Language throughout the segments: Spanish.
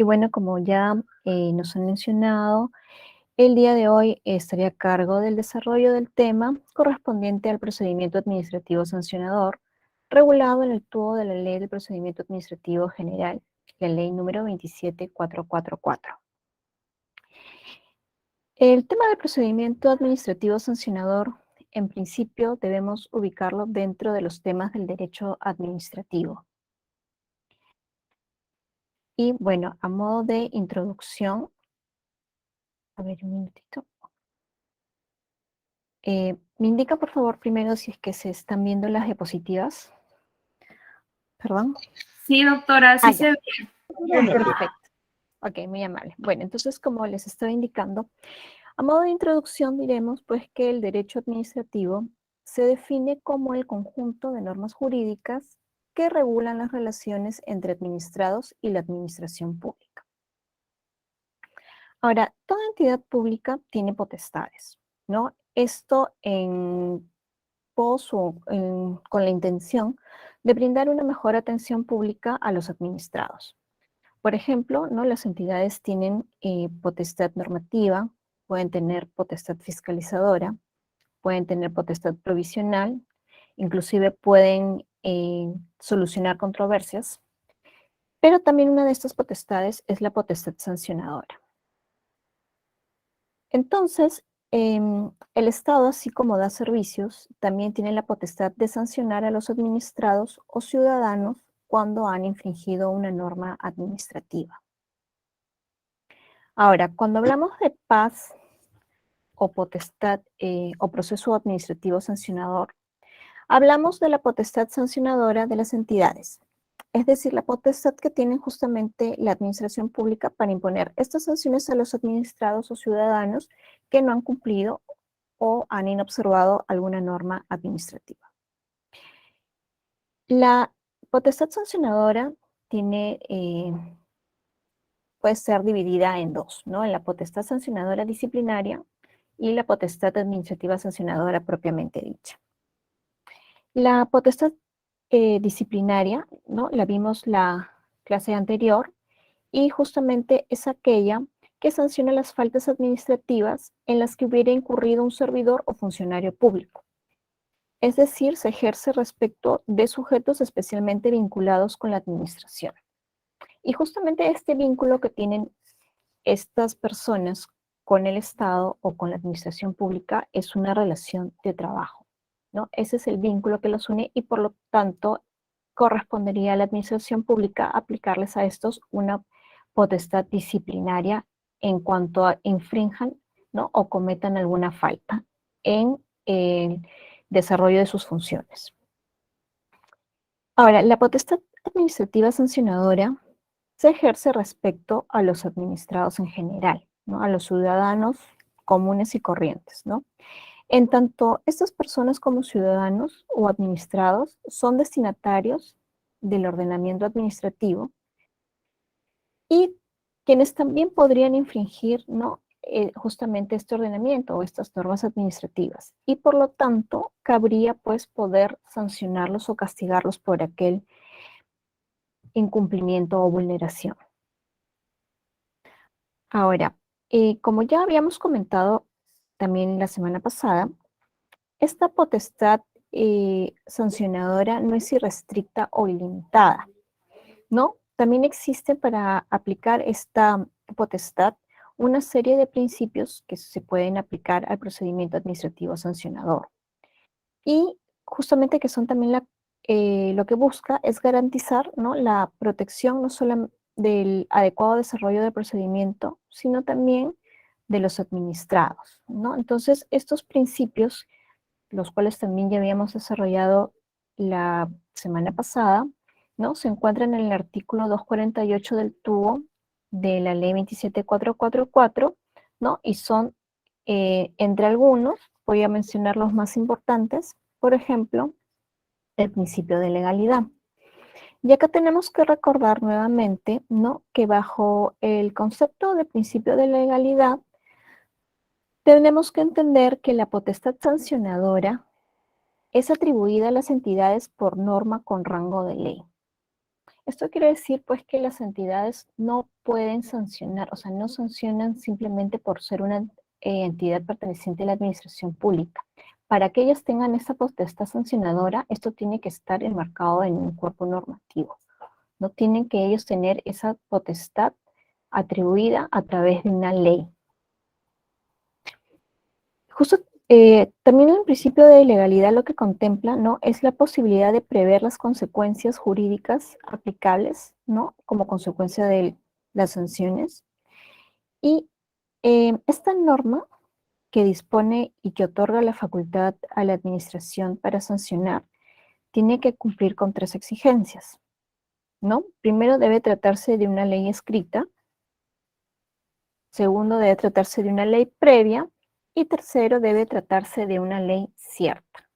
Y bueno, como ya nos han mencionado, el día de hoy estaré a cargo del desarrollo del tema correspondiente al procedimiento administrativo sancionador, regulado en el tubo de la Ley del Procedimiento Administrativo General, la Ley número 27444. El tema del procedimiento administrativo sancionador, en principio, debemos ubicarlo dentro de los temas del derecho administrativo. Y bueno, a modo de introducción, a ver un minutito. ¿Me indica, por favor, primero si es que se están viendo las diapositivas? ¿Perdón? Sí, doctora, sí se ve. Perfecto. Ok, muy amable. Bueno, entonces, como les estaba indicando, a modo de introducción diremos, pues, que el derecho administrativo se define como el conjunto de normas jurídicas que regulan las relaciones entre administrados y la administración pública. Ahora, toda entidad pública tiene potestades, ¿no? Esto con la intención de brindar una mejor atención pública a los administrados. Por ejemplo, ¿no? Las entidades tienen potestad normativa, pueden tener potestad fiscalizadora, pueden tener potestad provisional, inclusive pueden solucionar controversias, pero también una de estas potestades es la potestad sancionadora. Entonces, el Estado, así como da servicios, también tiene la potestad de sancionar a los administrados o ciudadanos cuando han infringido una norma administrativa. Ahora, cuando hablamos de paz o potestad o proceso administrativo sancionador, hablamos de la potestad sancionadora de las entidades, es decir, la potestad que tiene justamente la administración pública para imponer estas sanciones a los administrados o ciudadanos que no han cumplido o han inobservado alguna norma administrativa. La potestad sancionadora puede ser dividida en dos, ¿no? En la potestad sancionadora disciplinaria y la potestad administrativa sancionadora propiamente dicha. La potestad disciplinaria, ¿no? La vimos la clase anterior, y justamente es aquella que sanciona las faltas administrativas en las que hubiera incurrido un servidor o funcionario público. Es decir, se ejerce respecto de sujetos especialmente vinculados con la administración. Y justamente este vínculo que tienen estas personas con el Estado o con la administración pública es una relación de trabajo, ¿no? Ese es el vínculo que los une y por lo tanto correspondería a la administración pública aplicarles a estos una potestad disciplinaria en cuanto a infrinjan, ¿no? O cometan alguna falta en el desarrollo de sus funciones. Ahora, la potestad administrativa sancionadora se ejerce respecto a los administrados en general, ¿no? A los ciudadanos comunes y corrientes, ¿no? En tanto, estas personas como ciudadanos o administrados son destinatarios del ordenamiento administrativo y quienes también podrían infringir, ¿no? Justamente este ordenamiento o estas normas administrativas. Y por lo tanto, cabría pues poder sancionarlos o castigarlos por aquel incumplimiento o vulneración. Ahora, como ya habíamos comentado también la semana pasada, esta potestad sancionadora no es irrestricta o ilimitada, ¿no? También existe para aplicar esta potestad una serie de principios que se pueden aplicar al procedimiento administrativo sancionador. Y justamente que son también lo que busca es garantizar, ¿no? La protección no solo del adecuado desarrollo del procedimiento, sino también de los administrados, ¿no? Entonces, estos principios, los cuales también ya habíamos desarrollado la semana pasada, ¿no? Se encuentran en el artículo 248 del tubo de la ley 27444, ¿no? Y son, entre algunos, voy a mencionar los más importantes, por ejemplo, el principio de legalidad. Y acá tenemos que recordar nuevamente, ¿no? Que bajo el concepto de principio de legalidad, tenemos que entender que la potestad sancionadora es atribuida a las entidades por norma con rango de ley. Esto quiere decir pues que las entidades no pueden sancionar, o sea, no sancionan simplemente por ser una entidad perteneciente a la administración pública. Para que ellas tengan esa potestad sancionadora, esto tiene que estar enmarcado en un cuerpo normativo. No tienen que ellos tener esa potestad atribuida a través de una ley. Justo también el principio de legalidad lo que contempla, ¿no?, es la posibilidad de prever las consecuencias jurídicas aplicables, ¿no?, como consecuencia de las sanciones. Y esta norma que dispone y que otorga la facultad a la administración para sancionar tiene que cumplir con 3 exigencias, ¿no? Primero, debe tratarse de una ley escrita. Segundo, debe tratarse de una ley previa. Y tercero, debe tratarse de una ley cierta.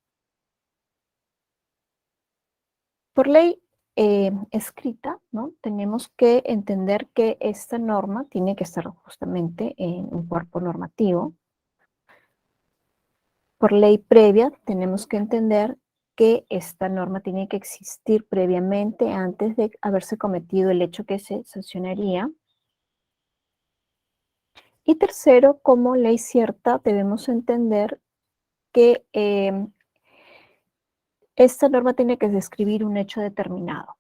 Por ley escrita, ¿no?, tenemos que entender que esta norma tiene que estar justamente en un cuerpo normativo. Por ley previa, tenemos que entender que esta norma tiene que existir previamente antes de haberse cometido el hecho que se sancionaría. Y tercero, como ley cierta, debemos entender que esta norma tiene que describir un hecho determinado.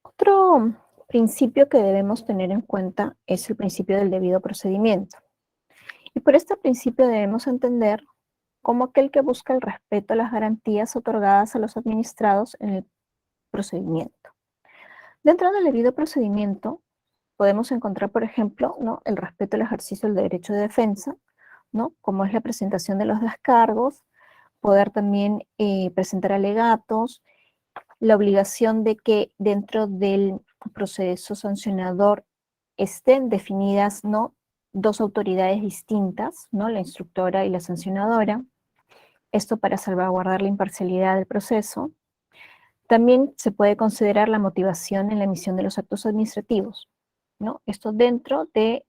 Otro principio que debemos tener en cuenta es el principio del debido procedimiento. Y por este principio debemos entender como aquel que busca el respeto a las garantías otorgadas a los administrados en el procedimiento. Dentro del debido procedimiento podemos encontrar, por ejemplo, ¿no?, el respeto al ejercicio del derecho de defensa, ¿no?, como es la presentación de los descargos, poder también presentar alegatos, la obligación de que dentro del proceso sancionador estén definidas, ¿no?, 2 autoridades distintas, ¿no?, la instructora y la sancionadora, esto para salvaguardar la imparcialidad del proceso. También se puede considerar la motivación en la emisión de los actos administrativos, ¿no?, esto dentro de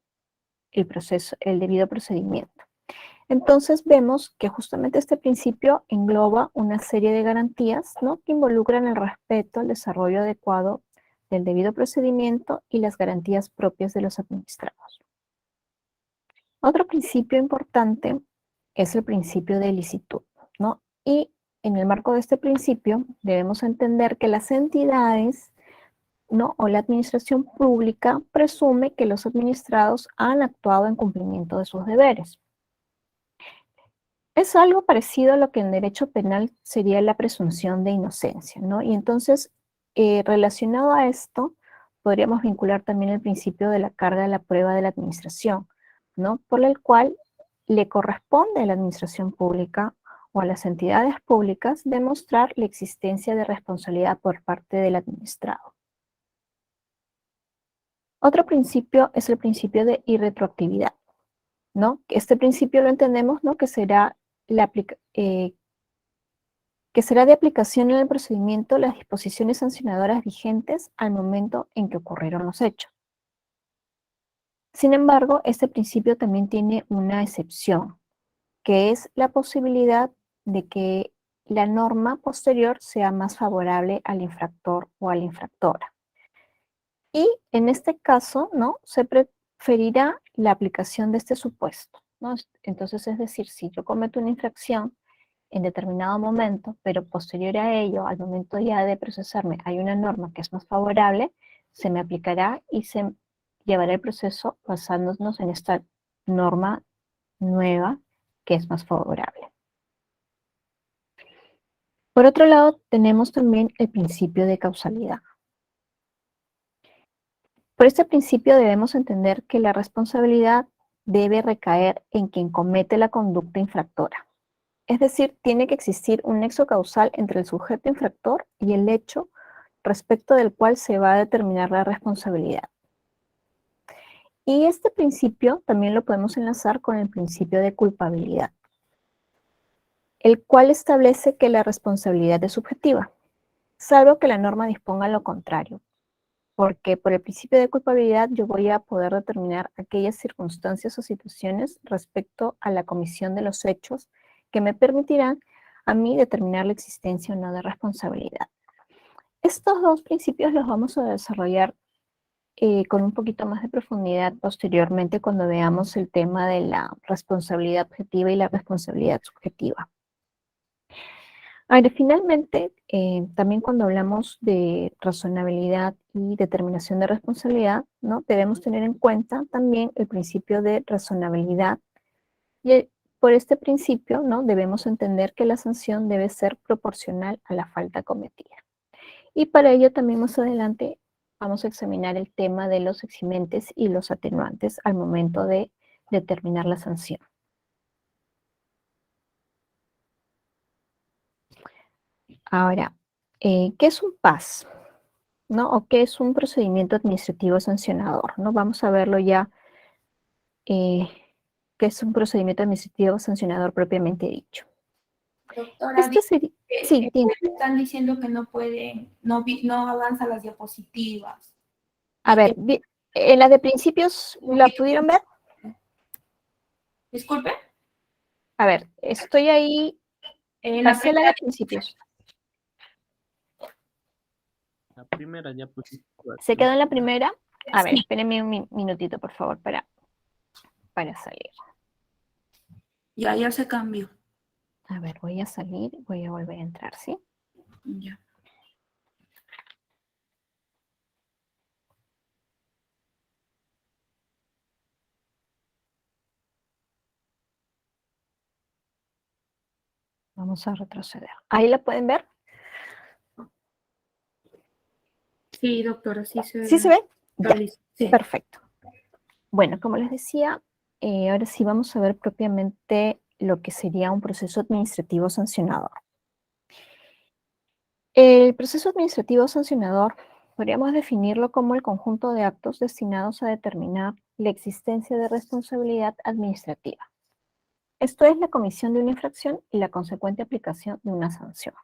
el proceso, el debido procedimiento. Entonces vemos que justamente este principio engloba una serie de garantías, ¿no?, que involucran el respeto al desarrollo adecuado del debido procedimiento y las garantías propias de los administrados. Otro principio importante es el principio de licitud, ¿no? Y en el marco de este principio debemos entender que las entidades, ¿no?, o la administración pública presume que los administrados han actuado en cumplimiento de sus deberes. Es algo parecido a lo que en derecho penal sería la presunción de inocencia, ¿no? Y entonces, relacionado a esto, podríamos vincular también el principio de la carga de la prueba de la administración, ¿no?, por el cual le corresponde a la administración pública o a las entidades públicas demostrar la existencia de responsabilidad por parte del administrado. Otro principio es el principio de irretroactividad, ¿no? Este principio lo entendemos, ¿no?, que será que será de aplicación en el procedimiento las disposiciones sancionadoras vigentes al momento en que ocurrieron los hechos. Sin embargo, este principio también tiene una excepción, que es la posibilidad de que la norma posterior sea más favorable al infractor o a la infractora. Y en este caso, ¿no?, se preferirá la aplicación de este supuesto, ¿no? Entonces, es decir, si yo cometo una infracción en determinado momento, pero posterior a ello, al momento ya de procesarme, hay una norma que es más favorable, se me aplicará y se llevará el proceso basándonos en esta norma nueva que es más favorable. Por otro lado, tenemos también el principio de causalidad. Por este principio debemos entender que la responsabilidad debe recaer en quien comete la conducta infractora. Es decir, tiene que existir un nexo causal entre el sujeto infractor y el hecho respecto del cual se va a determinar la responsabilidad. Y este principio también lo podemos enlazar con el principio de culpabilidad, el cual establece que la responsabilidad es subjetiva, salvo que la norma disponga lo contrario, porque por el principio de culpabilidad yo voy a poder determinar aquellas circunstancias o situaciones respecto a la comisión de los hechos que me permitirán a mí determinar la existencia o no de responsabilidad. Estos dos principios los vamos a desarrollar con un poquito más de profundidad posteriormente cuando veamos el tema de la responsabilidad objetiva y la responsabilidad subjetiva. Ahora, finalmente, también cuando hablamos de razonabilidad y determinación de responsabilidad, ¿no? Debemos tener en cuenta también el principio de razonabilidad. Y por este principio, ¿no? Debemos entender que la sanción debe ser proporcional a la falta cometida. Y para ello también más adelante vamos a examinar el tema de los eximentes y los atenuantes al momento de determinar la sanción. Ahora, ¿qué es un PAS? ¿No? ¿O qué es un procedimiento administrativo sancionador? ¿No? Vamos a verlo ya, qué es un procedimiento administrativo sancionador propiamente dicho. Doctora, Sería, sí, están diciendo que no pueden, no avanzan las diapositivas. A ver, en la de principios, ¿la pudieron ver? Disculpe. A ver, estoy ahí, pasé la de principios. La primera diapositiva. ¿Se quedó en la primera? A ver, espérenme un minutito, por favor, para salir. Ya se cambió. A ver, voy a salir, voy a volver a entrar, ¿sí? Ya. Vamos a retroceder. ¿Ahí la pueden ver? Sí, doctora, sí se ve. ¿Sí se ve? Ya. Sí. Perfecto. Bueno, como les decía, ahora sí vamos a ver propiamente lo que sería un proceso administrativo sancionador. El proceso administrativo sancionador podríamos definirlo como el conjunto de actos destinados a determinar la existencia de responsabilidad administrativa. Esto es la comisión de una infracción y la consecuente aplicación de una sanción.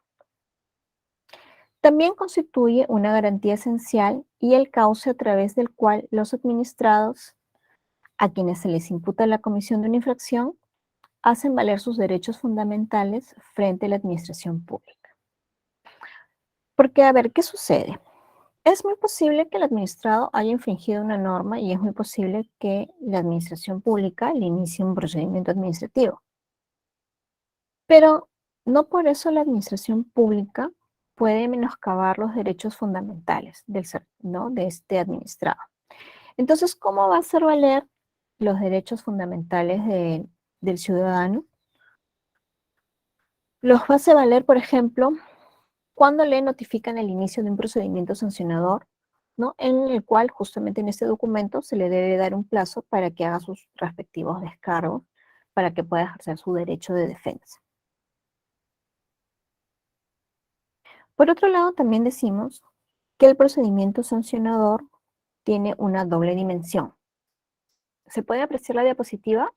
También constituye una garantía esencial y el cauce a través del cual los administrados, a quienes se les imputa la comisión de una infracción, hacen valer sus derechos fundamentales frente a la administración pública. Porque, a ver, ¿qué sucede? Es muy posible que el administrado haya infringido una norma y es muy posible que la administración pública le inicie un procedimiento administrativo. Pero no por eso la administración pública puede menoscabar los derechos fundamentales de este administrado. Entonces, ¿cómo va a hacer valer los derechos fundamentales del ciudadano? Los hace valer, por ejemplo, cuando le notifican el inicio de un procedimiento sancionador, ¿no? En el cual justamente en este documento se le debe dar un plazo para que haga sus respectivos descargos, para que pueda ejercer su derecho de defensa. Por otro lado, también decimos que el procedimiento sancionador tiene una doble dimensión. ¿Se puede apreciar la diapositiva?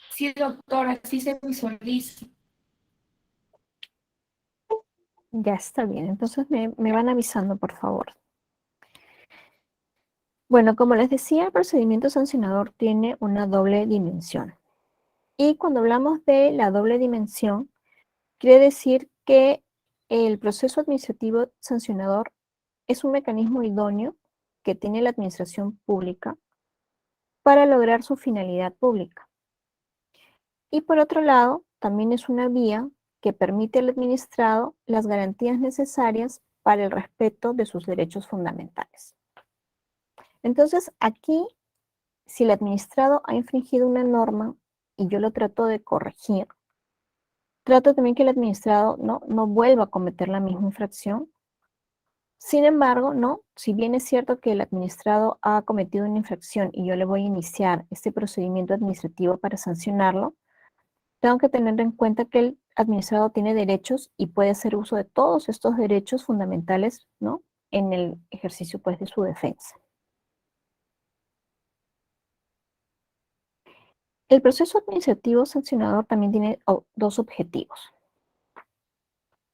Sí, doctora, sí se visualiza. Ya está bien, entonces me van avisando, por favor. Bueno, como les decía, el procedimiento sancionador tiene una doble dimensión. Y cuando hablamos de la doble dimensión, quiere decir que el proceso administrativo sancionador es un mecanismo idóneo que tiene la administración pública para lograr su finalidad pública. Y por otro lado, también es una vía que permite al administrado las garantías necesarias para el respeto de sus derechos fundamentales. Entonces, aquí, si el administrado ha infringido una norma y yo lo trato de corregir, trato también que el administrado no vuelva a cometer la misma infracción. Sin embargo, si bien es cierto que el administrado ha cometido una infracción y yo le voy a iniciar este procedimiento administrativo para sancionarlo, tengo que tener en cuenta que el administrado tiene derechos y puede hacer uso de todos estos derechos fundamentales, ¿no? En el ejercicio, pues, de su defensa. El proceso administrativo sancionador también tiene dos objetivos.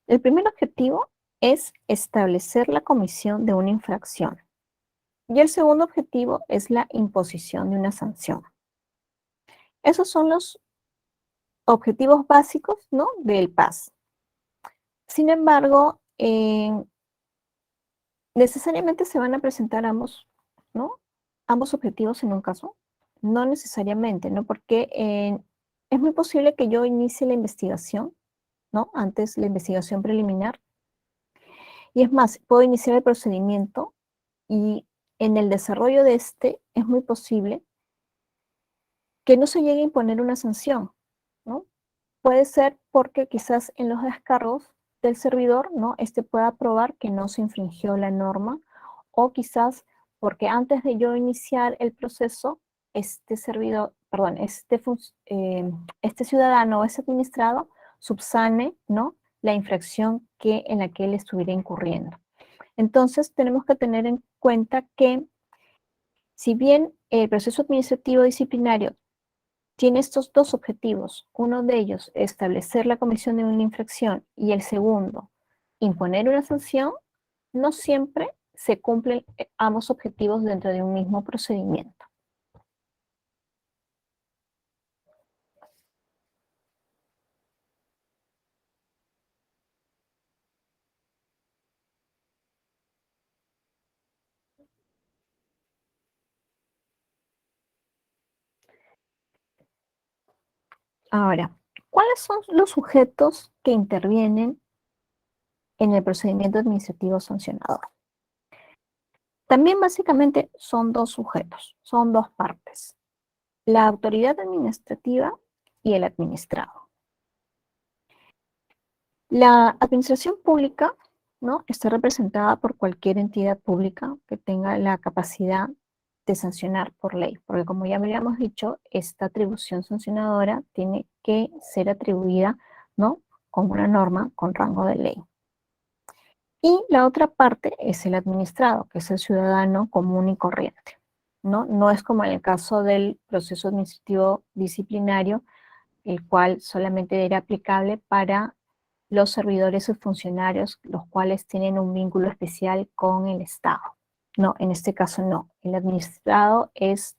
El primer objetivo es establecer la comisión de una infracción. Y el segundo objetivo es la imposición de una sanción. Esos son los objetivos básicos, ¿no?, del PAS. Sin embargo, necesariamente se van a presentar ambos, ¿no?, ambos objetivos en un caso. No necesariamente, ¿no? Porque es muy posible que yo inicie la investigación, ¿no?, antes la investigación preliminar. Y es más, puedo iniciar el procedimiento y en el desarrollo de este es muy posible que no se llegue a imponer una sanción, ¿no? Puede ser porque quizás en los descargos del servidor, ¿no?, este pueda probar que no se infringió la norma, o quizás porque antes de yo iniciar el proceso, este servidor, perdón, este ciudadano o ese administrado subsane, ¿no?, la infracción en la que él estuviera incurriendo. Entonces, tenemos que tener en cuenta que si bien el proceso administrativo disciplinario tiene estos dos objetivos, uno de ellos, establecer la comisión de una infracción, y el segundo, imponer una sanción, no siempre se cumplen ambos objetivos dentro de un mismo procedimiento. Ahora, ¿cuáles son los sujetos que intervienen en el procedimiento administrativo sancionador? También básicamente son dos sujetos, son dos partes: la autoridad administrativa y el administrado. La administración pública, ¿no?, está representada por cualquier entidad pública que tenga la capacidad de sancionar por ley, porque como ya habíamos dicho, esta atribución sancionadora tiene que ser atribuida, ¿no?, con una norma con rango de ley. Y la otra parte es el administrado, que es el ciudadano común y corriente, ¿no? No es como en el caso del proceso administrativo disciplinario, el cual solamente era aplicable para los servidores o funcionarios, los cuales tienen un vínculo especial con el Estado. No, en este caso no. El administrado es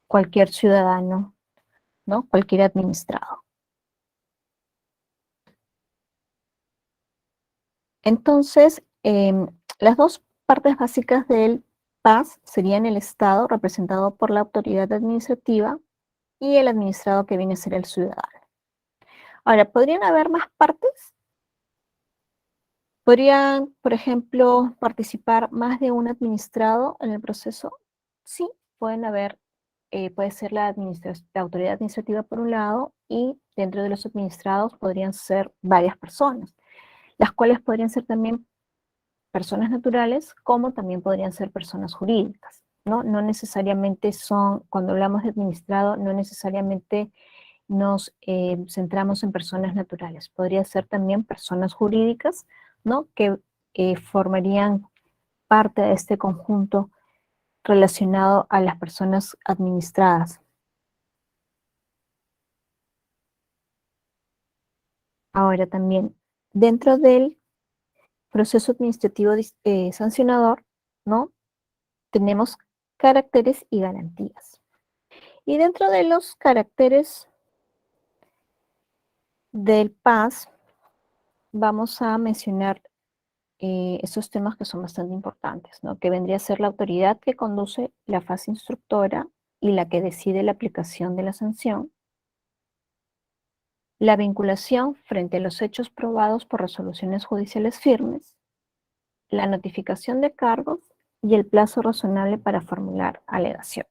cualquier ciudadano, ¿no?, cualquier administrado. Entonces, las dos partes básicas del PAS serían el Estado, representado por la autoridad administrativa, y el administrado, que viene a ser el ciudadano. Ahora, ¿podrían haber más partes? ¿Podrían, por ejemplo, participar más de un administrado en el proceso? Sí, pueden haber, puede ser la autoridad administrativa por un lado, y dentro de los administrados podrían ser varias personas, las cuales podrían ser también personas naturales, como también podrían ser personas jurídicas, ¿no? No necesariamente son, cuando hablamos de administrado, no necesariamente nos centramos en personas naturales. Podría ser también personas jurídicas, ¿no?, que formarían parte de este conjunto relacionado a las personas administradas. Ahora también, dentro del proceso administrativo sancionador, ¿no?, tenemos caracteres y garantías. Y dentro de los caracteres del PAS, vamos a mencionar esos temas que son bastante importantes, ¿no?, que vendría a ser la autoridad que conduce la fase instructora y la que decide la aplicación de la sanción, la vinculación frente a los hechos probados por resoluciones judiciales firmes, la notificación de cargos y el plazo razonable para formular alegaciones.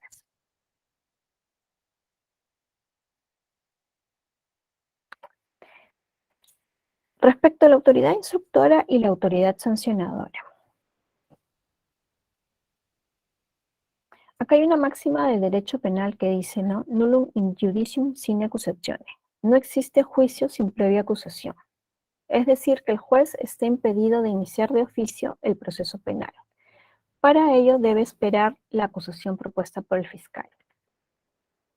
Respecto a la autoridad instructora y la autoridad sancionadora, acá hay una máxima de derecho penal que dice, ¿no?, nullum in judicium sine accusatione. No existe juicio sin previa acusación. Es decir, que el juez está impedido de iniciar de oficio el proceso penal. Para ello debe esperar la acusación propuesta por el fiscal.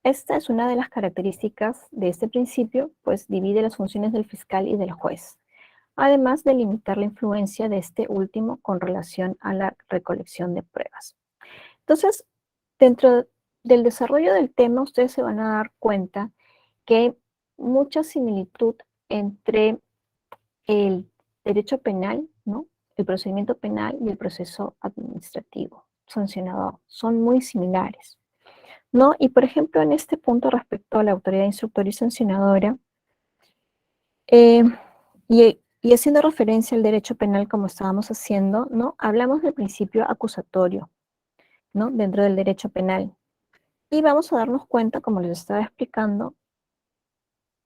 Esta es una de las características de este principio, pues divide las funciones del fiscal y del juez, además de limitar la influencia de este último con relación a la recolección de pruebas. Entonces, dentro del desarrollo del tema, ustedes se van a dar cuenta que hay mucha similitud entre el derecho penal, ¿no? El procedimiento penal y el proceso administrativo sancionador. Son muy similares, ¿no? Y, por ejemplo, en este punto respecto a la autoridad instructora y sancionadora, y haciendo referencia al derecho penal como estábamos haciendo, ¿no? Hablamos del principio acusatorio, ¿no? Dentro del derecho penal. Y vamos a darnos cuenta, como les estaba explicando,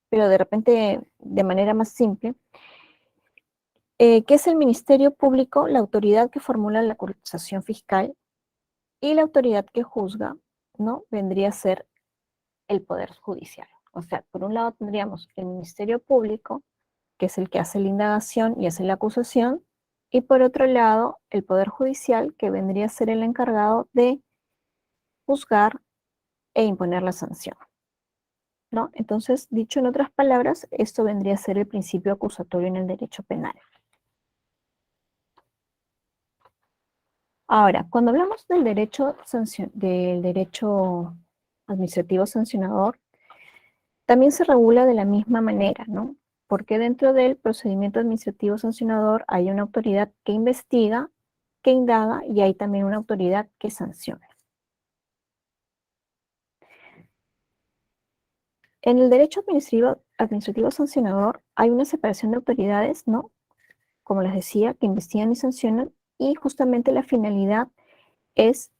pero de repente de manera más simple, que es el Ministerio Público la autoridad que formula la acusación fiscal y la autoridad que juzga, ¿no? Vendría a ser el Poder Judicial. O sea, por un lado tendríamos el Ministerio Público, que es el que hace la indagación y hace la acusación, y por otro lado, el Poder Judicial, que vendría a ser el encargado de juzgar e imponer la sanción, ¿no? Entonces, dicho en otras palabras, esto vendría a ser el principio acusatorio en el derecho penal. Ahora, cuando hablamos del derecho administrativo sancionador, también se regula de la misma manera, ¿no? Porque dentro del procedimiento administrativo sancionador hay una autoridad que investiga, que indaga y hay también una autoridad que sanciona. En el derecho administrativo sancionador hay una separación de autoridades, ¿no? Como les decía, que investigan y sancionan, y justamente la finalidad es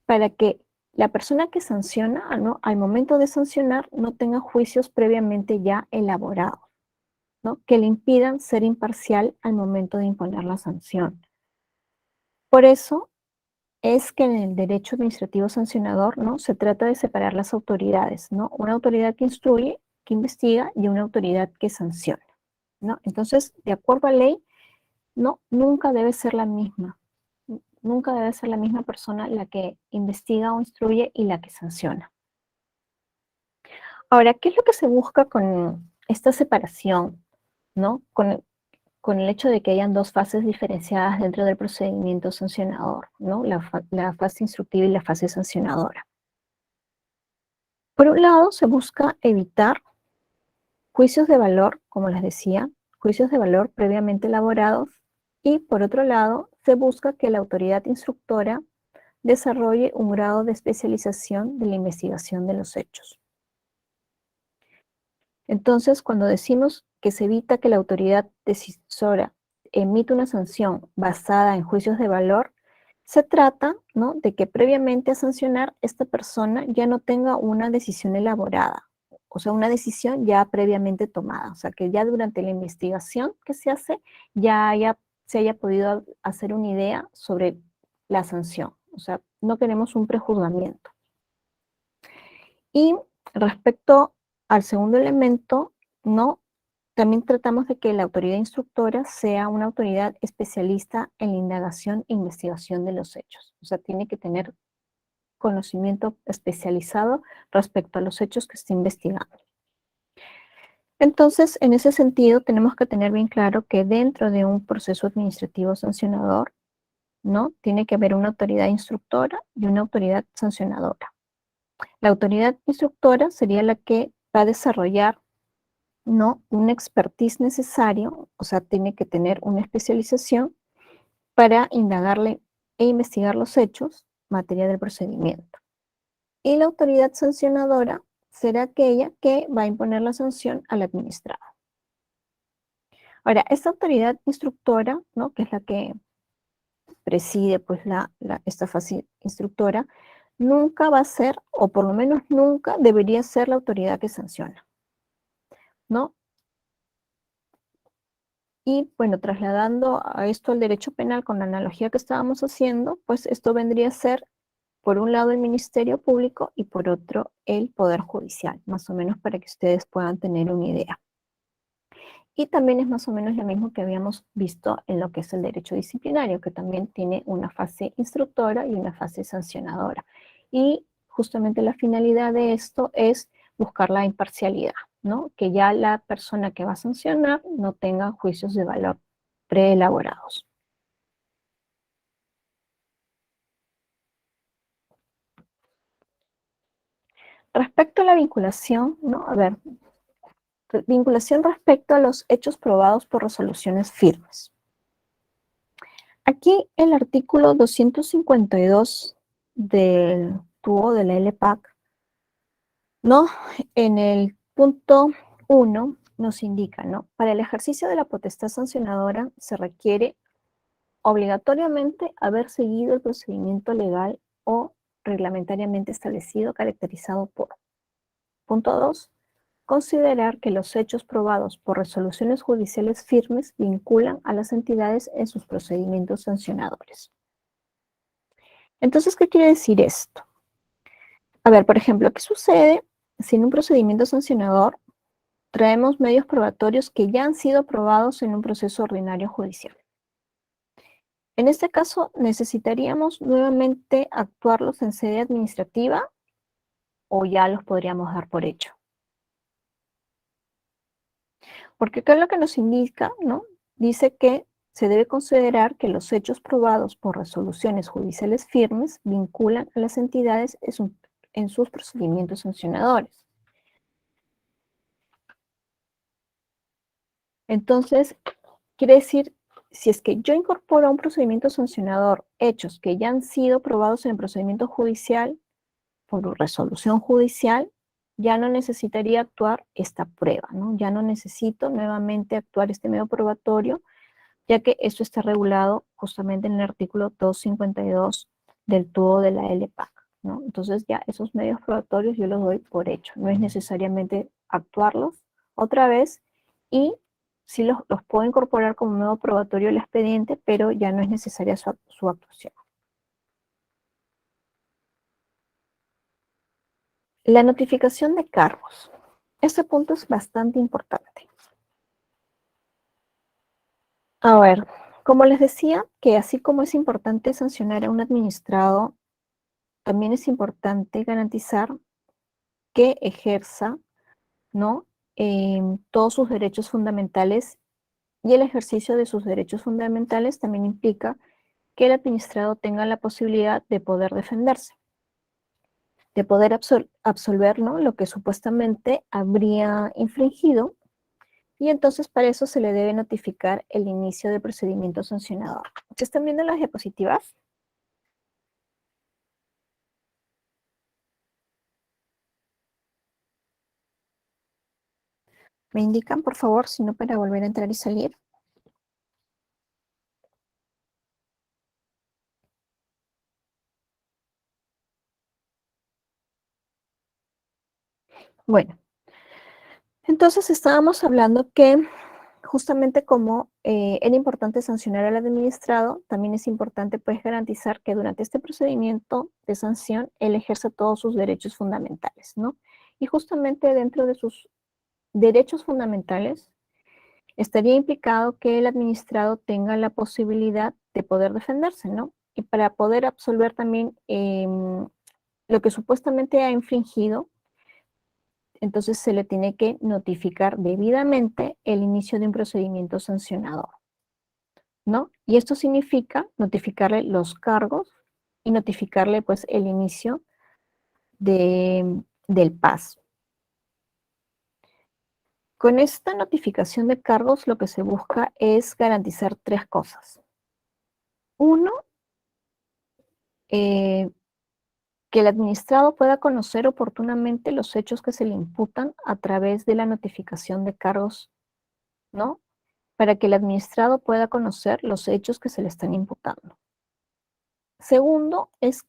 para que la persona que sanciona, ¿no? Al momento de sancionar, no tenga juicios previamente ya elaborados, ¿no? Que le impidan ser imparcial al momento de imponer la sanción. Por eso es que en el derecho administrativo sancionador, ¿no? Se trata de separar las autoridades, ¿no? Una autoridad que instruye, que investiga, y una autoridad que sanciona, ¿no? Entonces, de acuerdo a ley, no, nunca debe ser la misma. Nunca debe ser la misma persona la que investiga o instruye y la que sanciona. Ahora, ¿qué es lo que se busca con esta separación, ¿no? Con el hecho de que hayan dos fases diferenciadas dentro del procedimiento sancionador, ¿no? La fase instructiva y la fase sancionadora. Por un lado, se busca evitar juicios de valor, como les decía, juicios de valor previamente elaborados, y por otro lado, se busca que la autoridad instructora desarrolle un grado de especialización de la investigación de los hechos. Entonces, cuando decimos que se evita que la autoridad decisora emita una sanción basada en juicios de valor, se trata, ¿no?, de que previamente a sancionar, esta persona ya no tenga una decisión elaborada, o sea, una decisión ya previamente tomada, o sea, que ya durante la investigación que se hace se haya podido hacer una idea sobre la sanción. O sea, no queremos un prejuzgamiento. Y respecto al segundo elemento, ¿no? También tratamos de que la autoridad instructora sea una autoridad especialista en la indagación e investigación de los hechos. O sea, tiene que tener conocimiento especializado respecto a los hechos que está investigando. Entonces, en ese sentido, tenemos que tener bien claro que dentro de un proceso administrativo sancionador, ¿no?, tiene que haber una autoridad instructora y una autoridad sancionadora. La autoridad instructora sería la que va a desarrollar, ¿no?, un expertise necesario, o sea, tiene que tener una especialización para indagarle e investigar los hechos, materia del procedimiento. Y la autoridad sancionadora será aquella que va a imponer la sanción al administrado. Ahora, esta autoridad instructora, ¿no?, que es la que preside pues esta fase instructora, nunca va a ser, o por lo menos nunca debería ser, la autoridad que sanciona, ¿no? Y bueno, trasladando a esto al derecho penal con la analogía que estábamos haciendo, pues esto vendría a ser, por un lado, el Ministerio Público y por otro, el Poder Judicial, más o menos para que ustedes puedan tener una idea. Y también es más o menos lo mismo que habíamos visto en lo que es el derecho disciplinario, que también tiene una fase instructora y una fase sancionadora. Y justamente la finalidad de esto es buscar la imparcialidad, ¿no? Que ya la persona que va a sancionar no tenga juicios de valor preelaborados. respecto a la vinculación, ¿no? A ver, vinculación respecto a los hechos probados por resoluciones firmes. Aquí el artículo 252 del TUO de la LPAC, ¿no? En el punto 1 nos indica, ¿no? Para el ejercicio de la potestad sancionadora se requiere obligatoriamente haber seguido el procedimiento legal o reglamentariamente establecido, caracterizado por. Punto 2. Considerar que los hechos probados por resoluciones judiciales firmes vinculan a las entidades en sus procedimientos sancionadores. Entonces, ¿qué quiere decir esto? A ver, por ejemplo, ¿qué sucede si en un procedimiento sancionador traemos medios probatorios que ya han sido probados en un proceso ordinario judicial? En este caso, necesitaríamos nuevamente actuarlos en sede administrativa o ya los podríamos dar por hecho. Porque acá lo que nos indica, ¿no? Dice que se debe considerar que los hechos probados por resoluciones judiciales firmes vinculan a las entidades en sus procedimientos sancionadores. Entonces, quiere decir, si es que yo incorporo a un procedimiento sancionador hechos que ya han sido probados en el procedimiento judicial, por resolución judicial, ya no necesitaría actuar esta prueba, ¿no? Ya no necesito nuevamente actuar este medio probatorio, ya que esto está regulado justamente en el artículo 252 del TUO de la LPAC, ¿no? Entonces ya esos medios probatorios yo los doy por hecho. No es necesariamente actuarlos otra vez y sí los puedo incorporar como medio probatorio al expediente, pero ya no es necesaria su actuación. La notificación de cargos. Este punto es bastante importante. A ver, como les decía, que así como es importante sancionar a un administrado, también es importante garantizar que ejerza, ¿no? Todos sus derechos fundamentales, y el ejercicio de sus derechos fundamentales también implica que el administrado tenga la posibilidad de poder defenderse, de poder absolver, ¿no? Lo que supuestamente habría infringido, y entonces para eso se le debe notificar el inicio del procedimiento sancionador. ¿Se están viendo las diapositivas? ¿Me indican, por favor, si no, para volver a entrar y salir? Bueno, entonces estábamos hablando que justamente como era importante sancionar al administrado, también es importante pues garantizar que durante este procedimiento de sanción él ejerza todos sus derechos fundamentales, ¿no? Y justamente dentro de sus derechos fundamentales estaría implicado que el administrado tenga la posibilidad de poder defenderse, ¿no? Y para poder absolver también lo que supuestamente ha infringido, entonces se le tiene que notificar debidamente el inicio de un procedimiento sancionador, ¿no? Y esto significa notificarle los cargos y notificarle pues el inicio del PAS. Con esta notificación de cargos lo que se busca es garantizar tres cosas. Uno, que el administrado pueda conocer oportunamente los hechos que se le imputan a través de la notificación de cargos, ¿no? Para que el administrado pueda conocer los hechos que se le están imputando. Segundo, es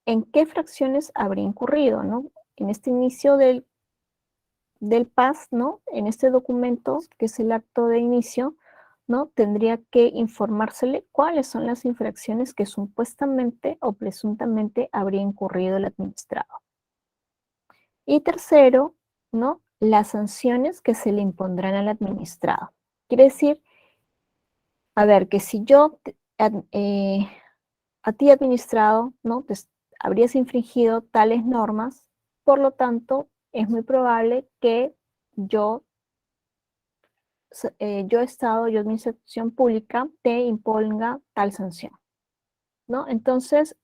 en qué fracciones habría incurrido, ¿no? En este inicio del PAS, ¿no? En este documento, que es el acto de inicio, ¿no? Tendría que informársele cuáles son las infracciones que supuestamente o presuntamente habría incurrido el administrado. Y tercero, ¿no? Las sanciones que se le impondrán al administrado. Quiere decir, a ver, que si yo a ti administrado, ¿no? Habrías infringido tales normas, por lo tanto, es muy probable que yo, Estado, yo administración pública, te imponga tal sanción, ¿no? Entonces,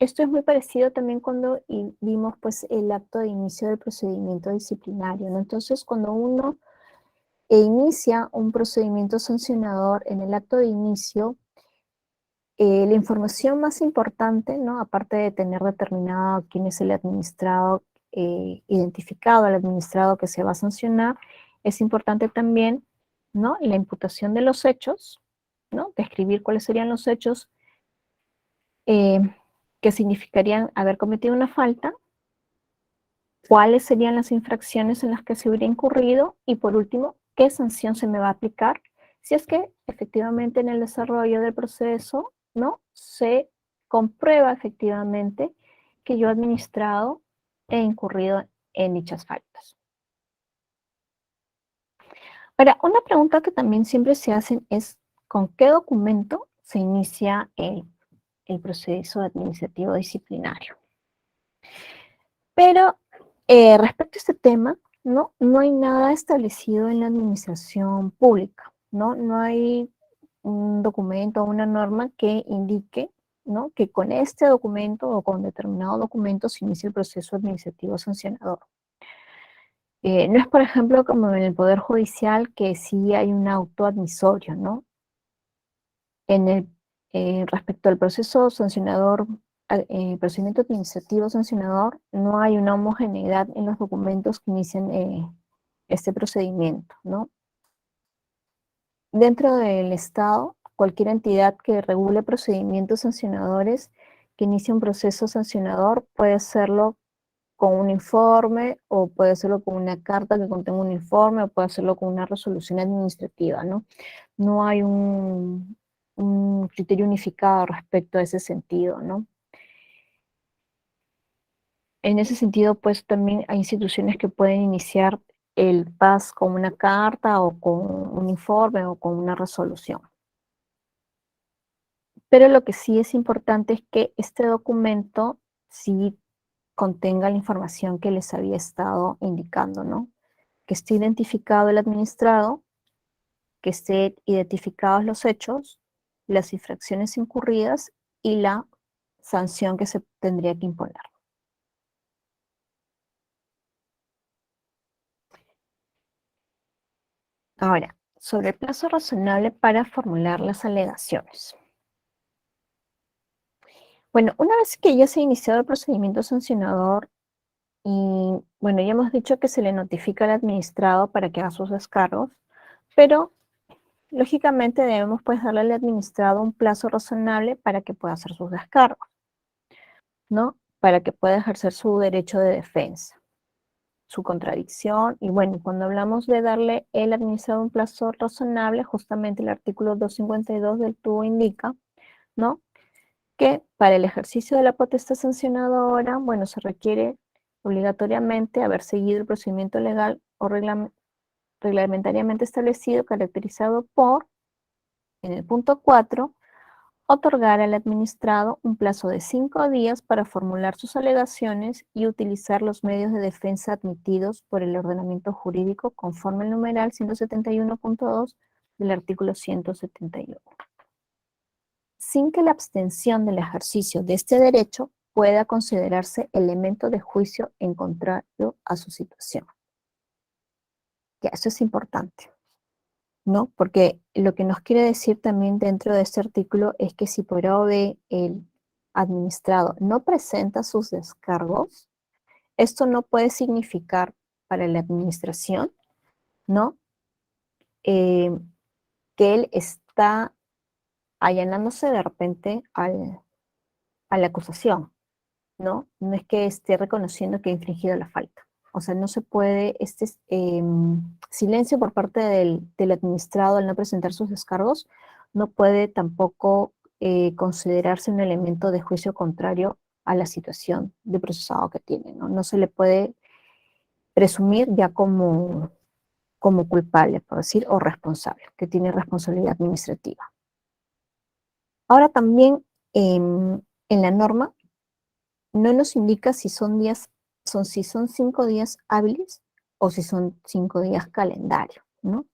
Esto es muy parecido también cuando vimos pues el acto de inicio del procedimiento disciplinario, ¿no? Entonces, cuando uno inicia un procedimiento sancionador, en el acto de inicio, la información más importante, ¿no? Aparte de tener determinado quién es el administrado, identificado al administrado que se va a sancionar, es importante también, ¿no? La imputación de los hechos, ¿no? Describir cuáles serían los hechos que significarían haber cometido una falta, cuáles serían las infracciones en las que se hubiera incurrido y por último, qué sanción se me va a aplicar si es que efectivamente en el desarrollo del proceso, ¿no? Se comprueba efectivamente que yo he administrado e incurrido en dichas faltas. Ahora, una pregunta que también siempre se hacen es ¿con qué documento se inicia el proceso administrativo disciplinario? Pero respecto a este tema, no hay nada establecido en la administración pública, ¿no? No hay un documento o una norma que indique, ¿no? Que con este documento o con determinado documento se inicia el proceso administrativo sancionador. No es, por ejemplo, como en el Poder Judicial, que sí hay un auto admisorio, ¿no? Respecto al proceso sancionador, procedimiento administrativo sancionador, no hay una homogeneidad en los documentos que inician este procedimiento, ¿no? Dentro del Estado, cualquier entidad que regule procedimientos sancionadores, que inicie un proceso sancionador, puede hacerlo con un informe, o puede hacerlo con una carta que contenga un informe, o puede hacerlo con una resolución administrativa, ¿no? No hay un criterio unificado respecto a ese sentido, ¿no? En ese sentido, pues también hay instituciones que pueden iniciar el PAS con una carta o con un informe o con una resolución. Pero lo que sí es importante es que este documento sí contenga la información que les había estado indicando, ¿no? Que esté identificado el administrado, que estén identificados los hechos, las infracciones incurridas y la sanción que se tendría que imponer. Ahora, sobre el plazo razonable para formular las alegaciones. Bueno, una vez que ya se ha iniciado el procedimiento sancionador y, bueno, ya hemos dicho que se le notifica al administrado para que haga sus descargos, pero lógicamente debemos pues darle al administrado un plazo razonable para que pueda hacer sus descargos, ¿no? Para que pueda ejercer su derecho de defensa, su contradicción. Y bueno, cuando hablamos de darle el administrado un plazo razonable, justamente el artículo 252 del TUO indica, ¿no? Que para el ejercicio de la potestad sancionadora, bueno, se requiere obligatoriamente haber seguido el procedimiento legal o reglamentariamente establecido, caracterizado por, en el punto 4, otorgar al administrado un plazo de 5 días para formular sus alegaciones y utilizar los medios de defensa admitidos por el ordenamiento jurídico conforme al numeral 171.2 del artículo 171. Sin que la abstención del ejercicio de este derecho pueda considerarse elemento de juicio en contrario a su situación. Ya, eso es importante, ¿no? Porque lo que nos quiere decir también dentro de este artículo es que si por obra el administrado no presenta sus descargos, esto no puede significar para la administración, ¿no? Que él está allanándose de repente a la acusación, ¿no? No es que esté reconociendo que ha infringido la falta. O sea, no se puede, silencio por parte del administrado al no presentar sus descargos, no puede tampoco considerarse un elemento de juicio contrario a la situación de procesado que tiene, ¿no? No se le puede presumir ya como culpable, por decir, o responsable, que tiene responsabilidad administrativa. Ahora también en la norma no nos indica si son 5 días hábiles o si son 5 días calendario, ¿no?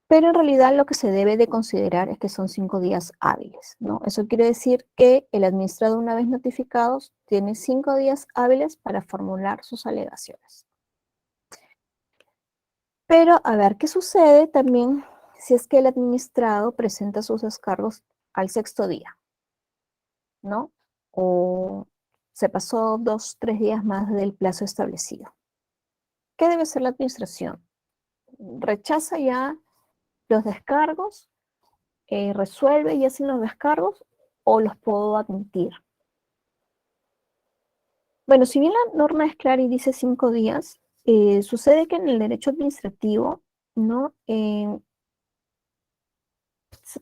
pero en realidad lo que se debe de considerar es que son 5 días hábiles, ¿no? Eso quiere decir que el administrado, una vez notificados, tiene 5 días hábiles para formular sus alegaciones. Pero a ver qué sucede también si es que el administrado presenta sus descargos al 6.º día, ¿no? O se pasó 2, 3 días más del plazo establecido. ¿Qué debe hacer la administración? ¿Rechaza ya los descargos? ¿Resuelve ya sin los descargos o los puedo admitir? Bueno, si bien la norma es clara y dice 5 días, sucede que en el derecho administrativo, ¿no?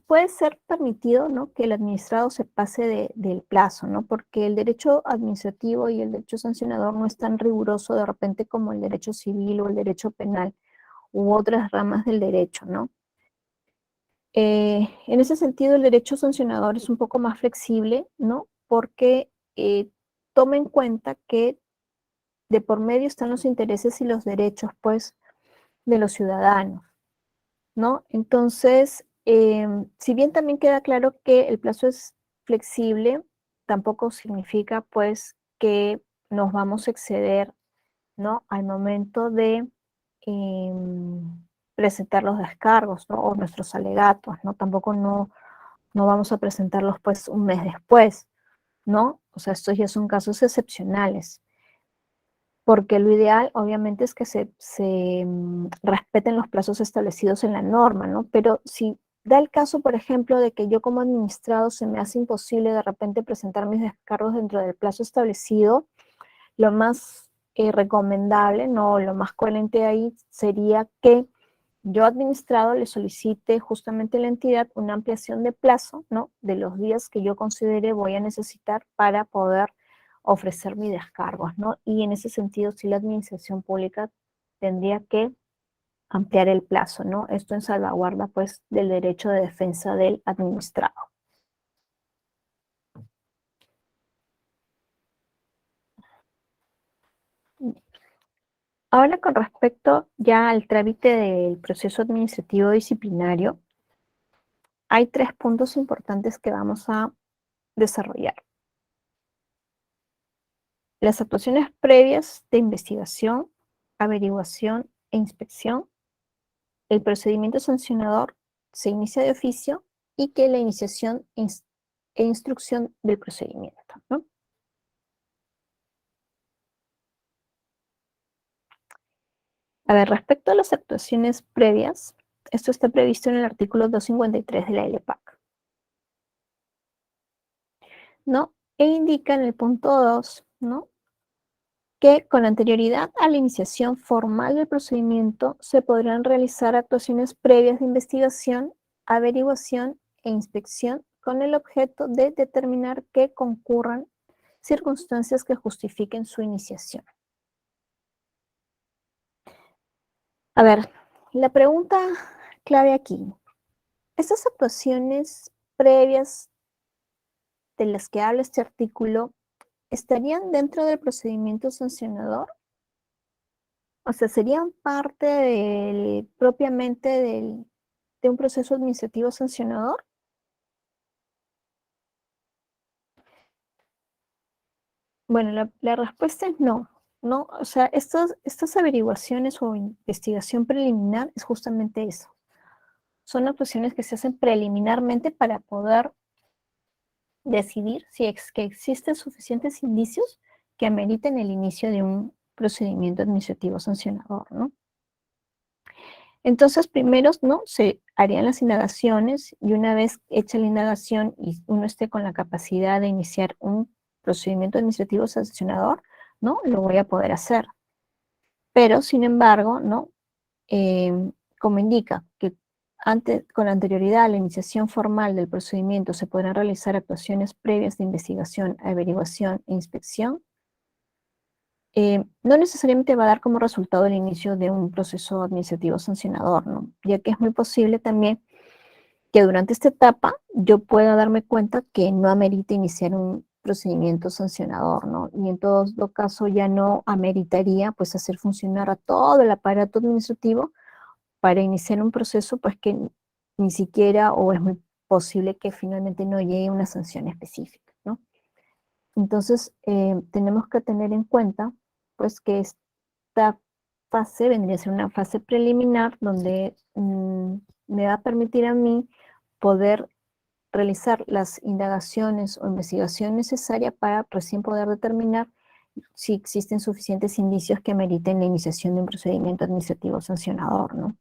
Puede ser permitido, ¿no?, que el administrado se pase del plazo, ¿no? Porque el derecho administrativo y el derecho sancionador no es tan riguroso de repente como el derecho civil o el derecho penal u otras ramas del derecho, ¿no? En ese sentido, el derecho sancionador es un poco más flexible, ¿no? Porque toma en cuenta que de por medio están los intereses y los derechos, pues, de los ciudadanos, ¿no? Entonces, si bien también queda claro que el plazo es flexible, tampoco significa, pues, que nos vamos a exceder, ¿no?, al momento de presentar los descargos, ¿no?, o nuestros alegatos, ¿no? Tampoco no vamos a presentarlos, pues, un mes después, ¿no? O sea, estos ya son casos excepcionales. Porque lo ideal, obviamente, es que se respeten los plazos establecidos en la norma, ¿no? Pero si da el caso, por ejemplo, de que yo como administrado se me hace imposible de repente presentar mis descargos dentro del plazo establecido, lo más recomendable, ¿no?, lo más coherente ahí sería que yo administrado le solicite justamente a la entidad una ampliación de plazo, ¿no?, de los días que yo considere voy a necesitar para poder ofrecer mis descargos, ¿no? Y en ese sentido, sí, la administración pública tendría que ampliar el plazo, ¿no? Esto en salvaguarda, pues, del derecho de defensa del administrado. Ahora, con respecto ya al trámite del proceso administrativo disciplinario, hay 3 puntos importantes que vamos a desarrollar. Las actuaciones previas de investigación, averiguación e inspección. El procedimiento sancionador se inicia de oficio y que la iniciación e instrucción del procedimiento, ¿no? A ver, respecto a las actuaciones previas, esto está previsto en el artículo 253 de la LPAC, ¿no? E indica en el punto 2, ¿no?, que con anterioridad a la iniciación formal del procedimiento se podrán realizar actuaciones previas de investigación, averiguación e inspección con el objeto de determinar que concurran circunstancias que justifiquen su iniciación. A ver, la pregunta clave aquí, ¿estas actuaciones previas de las que habla este artículo estarían dentro del procedimiento sancionador? O sea, ¿serían parte propiamente de un proceso administrativo sancionador? Bueno, la respuesta es no, ¿no? O sea, estas averiguaciones o investigación preliminar es justamente eso. Son actuaciones que se hacen preliminarmente para poder decidir si que existen suficientes indicios que ameriten el inicio de un procedimiento administrativo sancionador, ¿no? Entonces, primero, ¿no?, se harían las indagaciones y una vez hecha la indagación y uno esté con la capacidad de iniciar un procedimiento administrativo sancionador, ¿no?, lo voy a poder hacer. Pero, sin embargo, ¿no?, como indica que con anterioridad a la iniciación formal del procedimiento se podrán realizar actuaciones previas de investigación, averiguación e inspección, no necesariamente va a dar como resultado el inicio de un proceso administrativo sancionador, ¿no?, ya que es muy posible también que durante esta etapa yo pueda darme cuenta que no amerita iniciar un procedimiento sancionador, ¿no? Y en todo caso ya no ameritaría, pues, hacer funcionar a todo el aparato administrativo para iniciar un proceso pues que ni siquiera o es muy posible que finalmente no llegue a una sanción específica, ¿no? Entonces, tenemos que tener en cuenta pues que esta fase vendría a ser una fase preliminar donde me va a permitir a mí poder realizar las indagaciones o investigación necesaria para recién poder determinar si existen suficientes indicios que meriten la iniciación de un procedimiento administrativo sancionador, ¿no?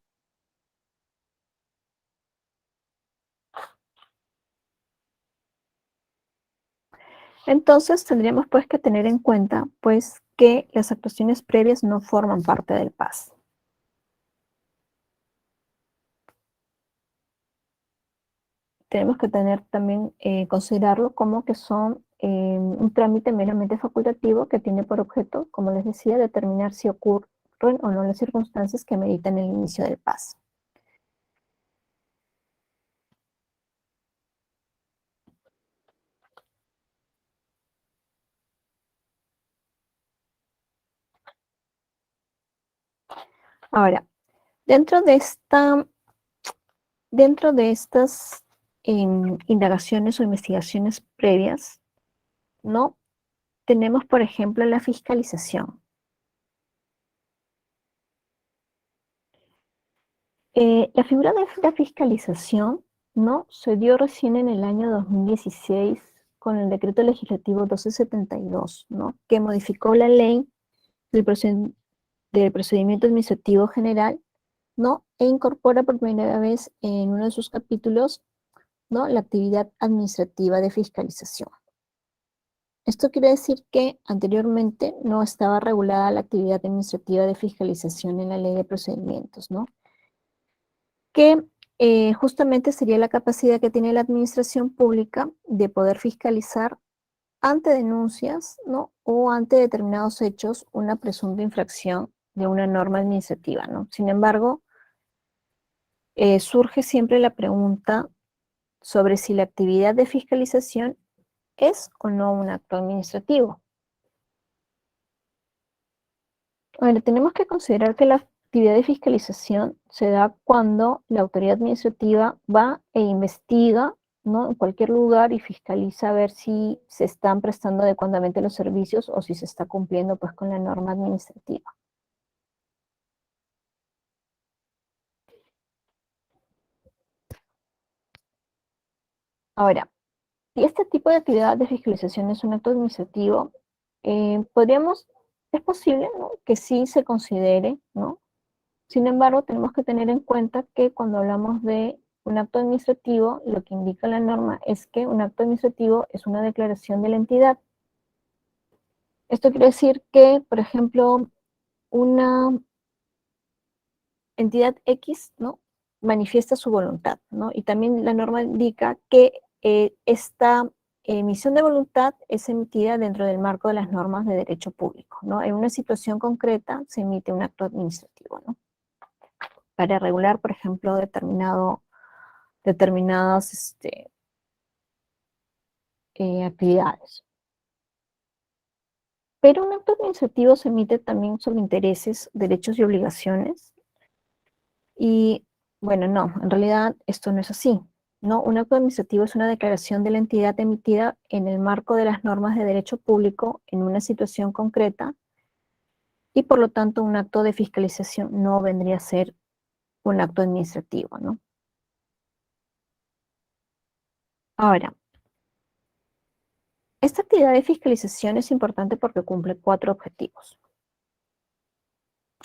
Entonces tendríamos pues que tener en cuenta pues que las actuaciones previas no forman parte del PAS. Tenemos que tener también, considerarlo como que son un trámite meramente facultativo que tiene por objeto, como les decía, determinar si ocurren o no las circunstancias que meritan el inicio del PAS. Ahora, dentro de estas indagaciones o investigaciones previas, ¿no? Tenemos, por ejemplo, la fiscalización. La figura de la fiscalización, ¿no? Se dio recién en el año 2016 con el decreto legislativo 1272, ¿no? Que modificó la ley del procedimiento administrativo general, ¿no? E incorpora por primera vez en uno de sus capítulos, ¿no? La actividad administrativa de fiscalización. Esto quiere decir que anteriormente no estaba regulada la actividad administrativa de fiscalización en la ley de procedimientos, ¿no? Que justamente sería la capacidad que tiene la administración pública de poder fiscalizar ante denuncias, ¿no? O ante determinados hechos una presunta infracción de una norma administrativa, ¿no? Sin embargo, surge siempre la pregunta sobre si la actividad de fiscalización es o no un acto administrativo. Ahora, tenemos que considerar que la actividad de fiscalización se da cuando la autoridad administrativa va e investiga, ¿no? En cualquier lugar y fiscaliza a ver si se están prestando adecuadamente los servicios o si se está cumpliendo pues con la norma administrativa. Ahora, si este tipo de actividad de fiscalización es un acto administrativo, es posible, ¿no? Que sí se considere, ¿no? Sin embargo, tenemos que tener en cuenta que cuando hablamos de un acto administrativo, lo que indica la norma es que un acto administrativo es una declaración de la entidad. Esto quiere decir que, por ejemplo, una entidad X, ¿no? Manifiesta su voluntad, ¿no? Y también la norma indica que esta emisión de voluntad es emitida dentro del marco de las normas de derecho público, ¿no? En una situación concreta se emite un acto administrativo, ¿no? Para regular, por ejemplo, determinadas actividades. Pero un acto administrativo se emite también sobre intereses, derechos y obligaciones. Y bueno, no, en realidad esto no es así, ¿no? Un acto administrativo es una declaración de la entidad emitida en el marco de las normas de derecho público en una situación concreta y por lo tanto un acto de fiscalización no vendría a ser un acto administrativo, ¿no? Ahora, esta actividad de fiscalización es importante porque cumple 4 objetivos.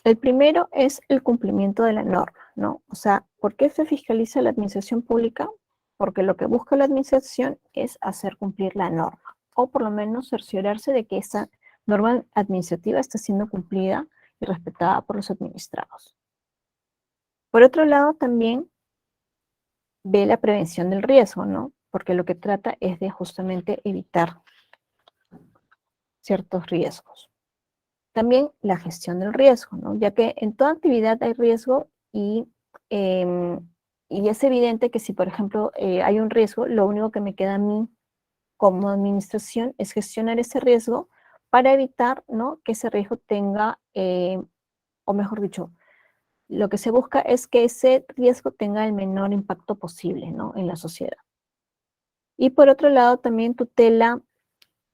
El primero es el cumplimiento de la norma, ¿no? O sea, ¿por qué se fiscaliza la administración pública? Porque lo que busca la administración es hacer cumplir la norma, o por lo menos cerciorarse de que esa norma administrativa está siendo cumplida y respetada por los administrados. Por otro lado, también ve la prevención del riesgo, ¿no? Porque lo que trata es de justamente evitar ciertos riesgos. También la gestión del riesgo, ¿no? Ya que en toda actividad hay riesgo y es evidente que si, por ejemplo, hay un riesgo, lo único que me queda a mí como administración es gestionar ese riesgo para evitar, ¿no? Que ese riesgo tenga, o mejor dicho, lo que se busca es que ese riesgo tenga el menor impacto posible, ¿no?, en la sociedad. Y por otro lado, también tutela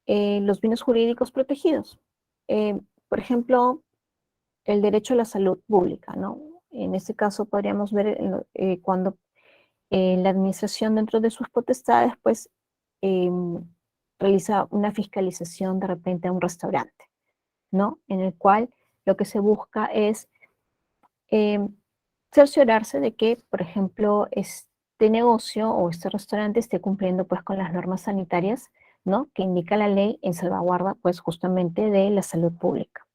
los bienes jurídicos protegidos. Por ejemplo, el derecho a la salud pública, ¿no? En este caso podríamos ver cuando la administración dentro de sus potestades, pues, realiza una fiscalización de repente a un restaurante, ¿no? En el cual lo que se busca es cerciorarse de que, por ejemplo, este negocio o este restaurante esté cumpliendo pues con las normas sanitarias, ¿no?, que indica la ley en salvaguarda pues justamente de la salud pública.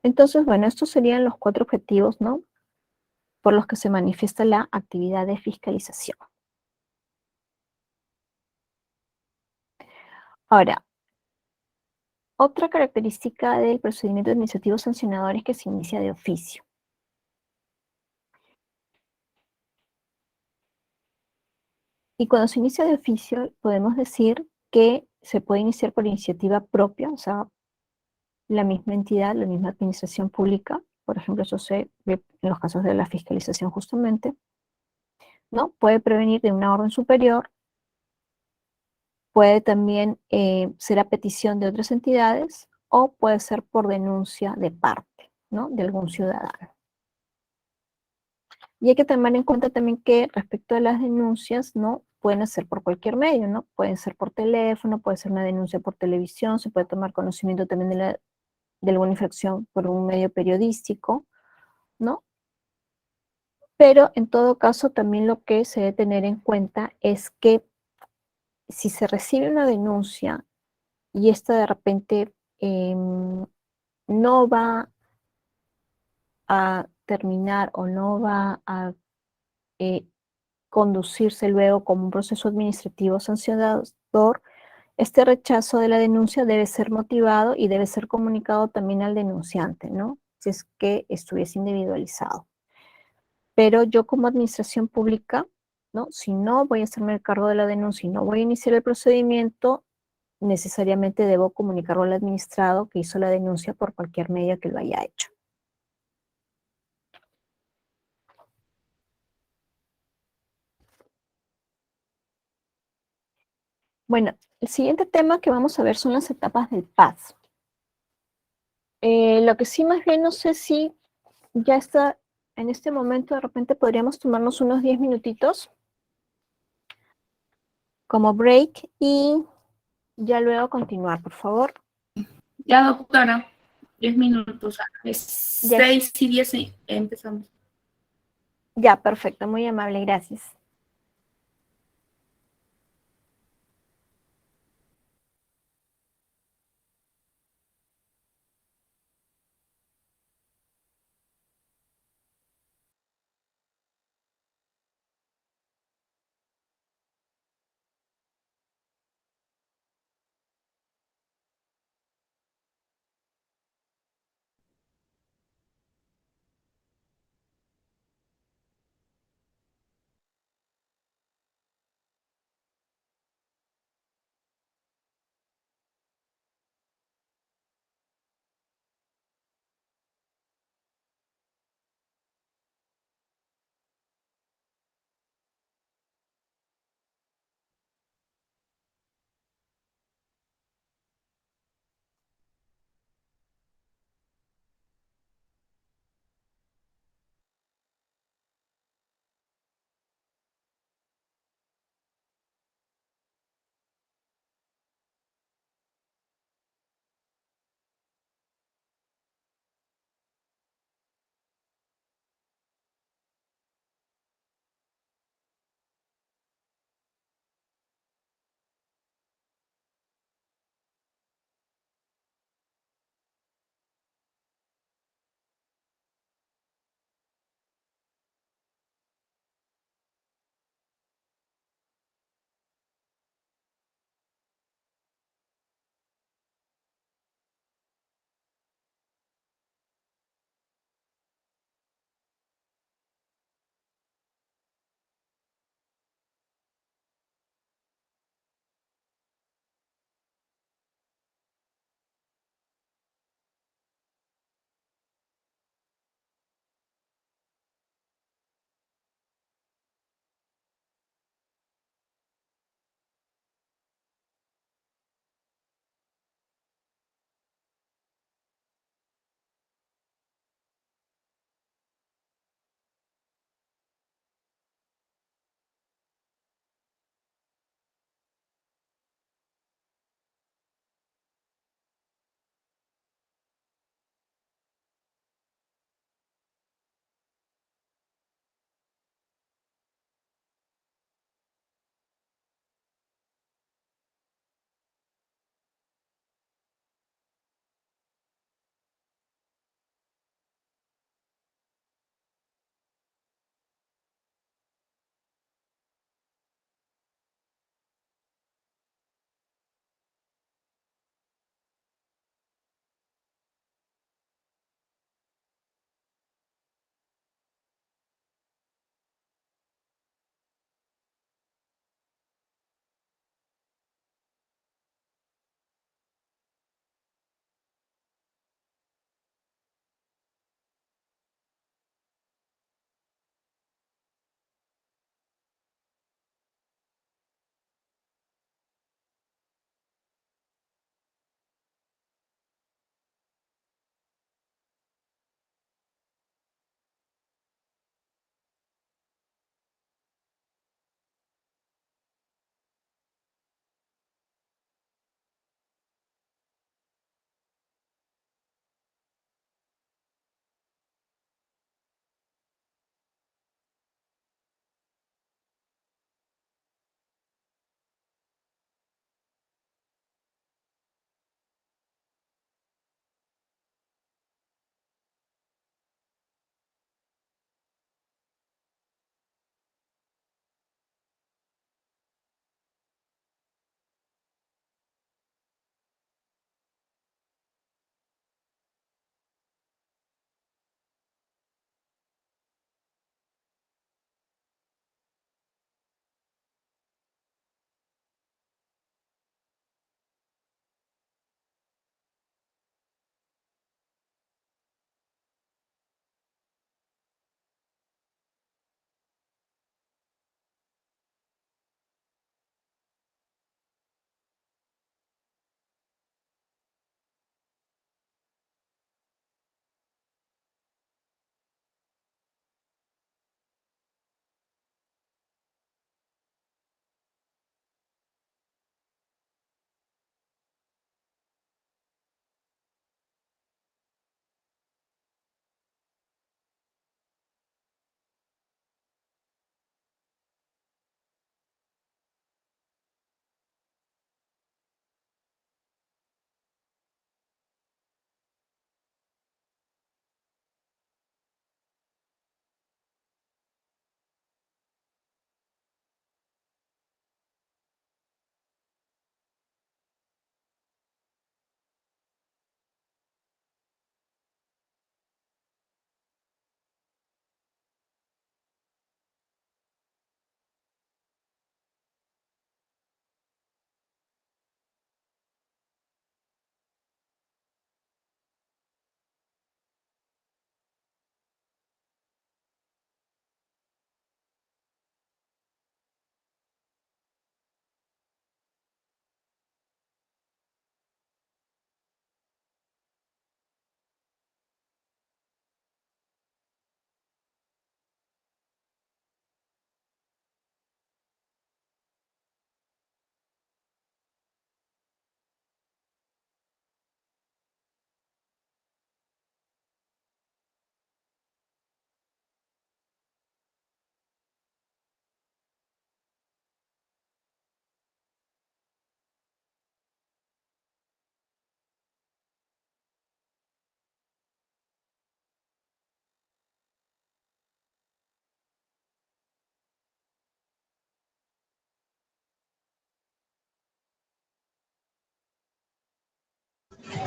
Entonces, bueno, estos serían los 4 objetivos, ¿no?, por los que se manifiesta la actividad de fiscalización. Ahora, otra característica del procedimiento administrativo sancionador es que se inicia de oficio. Y cuando se inicia de oficio, podemos decir que se puede iniciar por iniciativa propia, o sea, la misma entidad, la misma administración pública, por ejemplo, eso se ve en los casos de la fiscalización justamente, ¿no? Puede prevenir de una orden superior, puede también ser a petición de otras entidades o puede ser por denuncia de parte, ¿no?, de algún ciudadano. Y hay que tener en cuenta también que respecto a las denuncias, ¿no?, pueden ser por cualquier medio, ¿no? Pueden ser por teléfono, puede ser una denuncia por televisión, se puede tomar conocimiento también de alguna infracción por un medio periodístico, ¿no? Pero en todo caso también lo que se debe tener en cuenta es que si se recibe una denuncia y esta de repente no va a terminar o no va a eh, conducirse luego como un proceso administrativo sancionador, este rechazo de la denuncia debe ser motivado y debe ser comunicado también al denunciante, ¿no?, si es que estuviese individualizado. Pero yo como administración pública, ¿no?, si no voy a hacerme el cargo de la denuncia y no voy a iniciar el procedimiento, necesariamente debo comunicarlo al administrado que hizo la denuncia por cualquier medio que lo haya hecho. Bueno, el siguiente tema que vamos a ver son las etapas del PAS. Lo que sí más bien no sé si ya está en este momento, de repente podríamos tomarnos unos 10 minutitos como break y ya luego continuar, por favor. Ya, doctora, 10 minutos. Es Ya, 6:10 y empezamos. ya, perfecto, muy amable, gracias.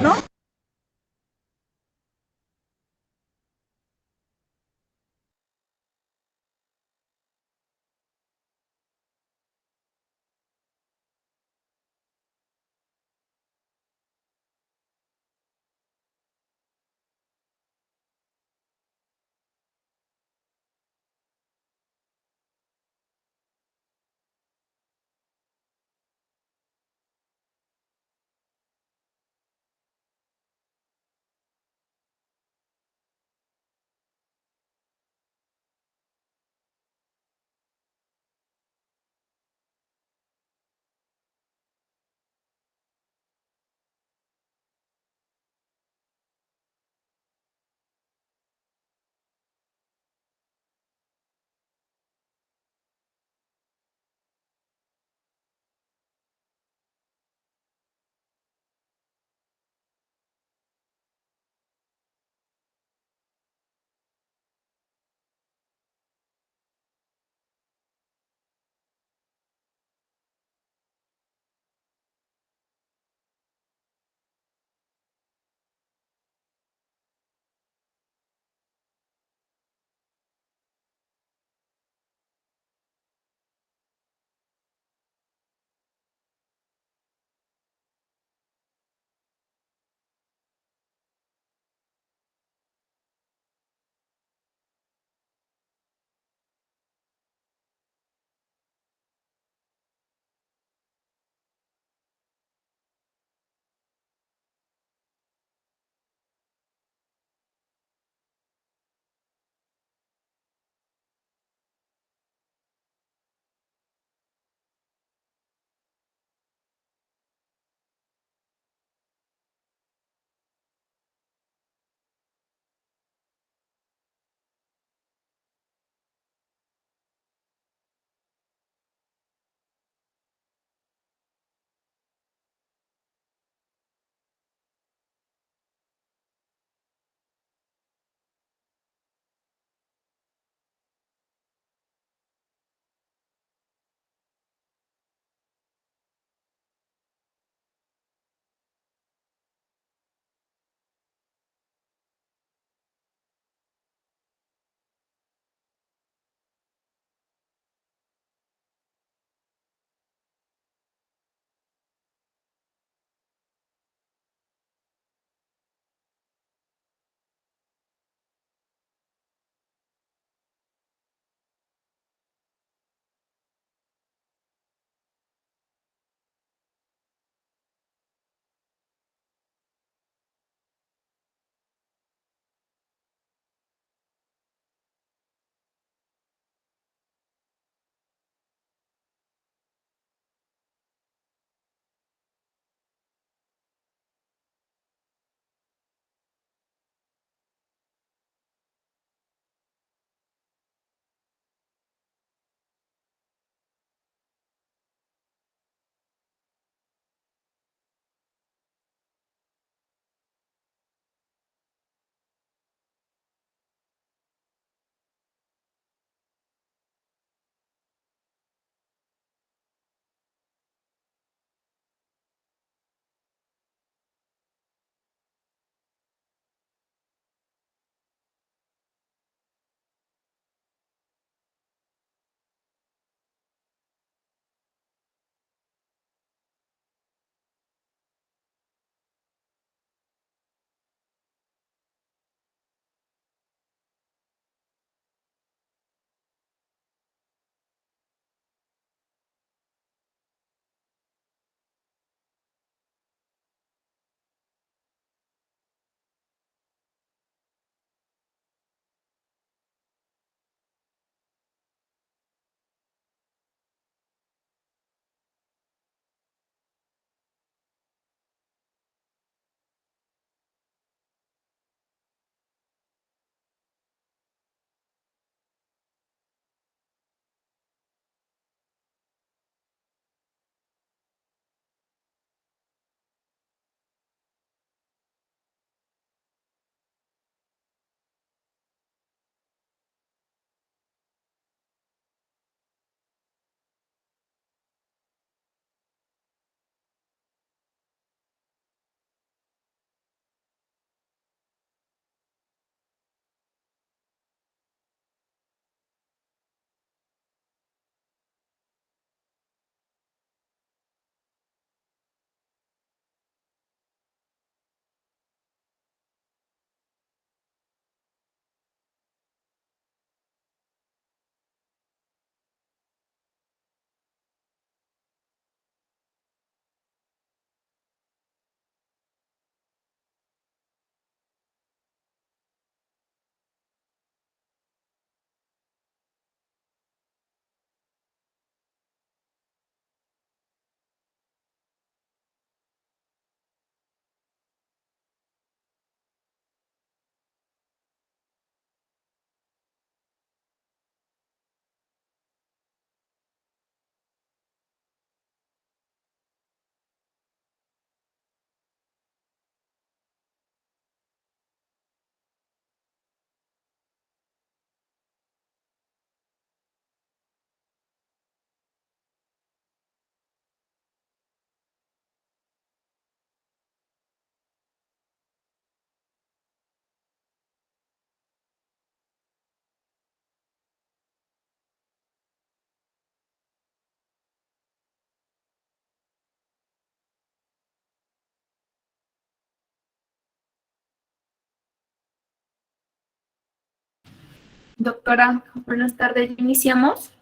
¿no? Doctora, buenas tardes. Iniciamos.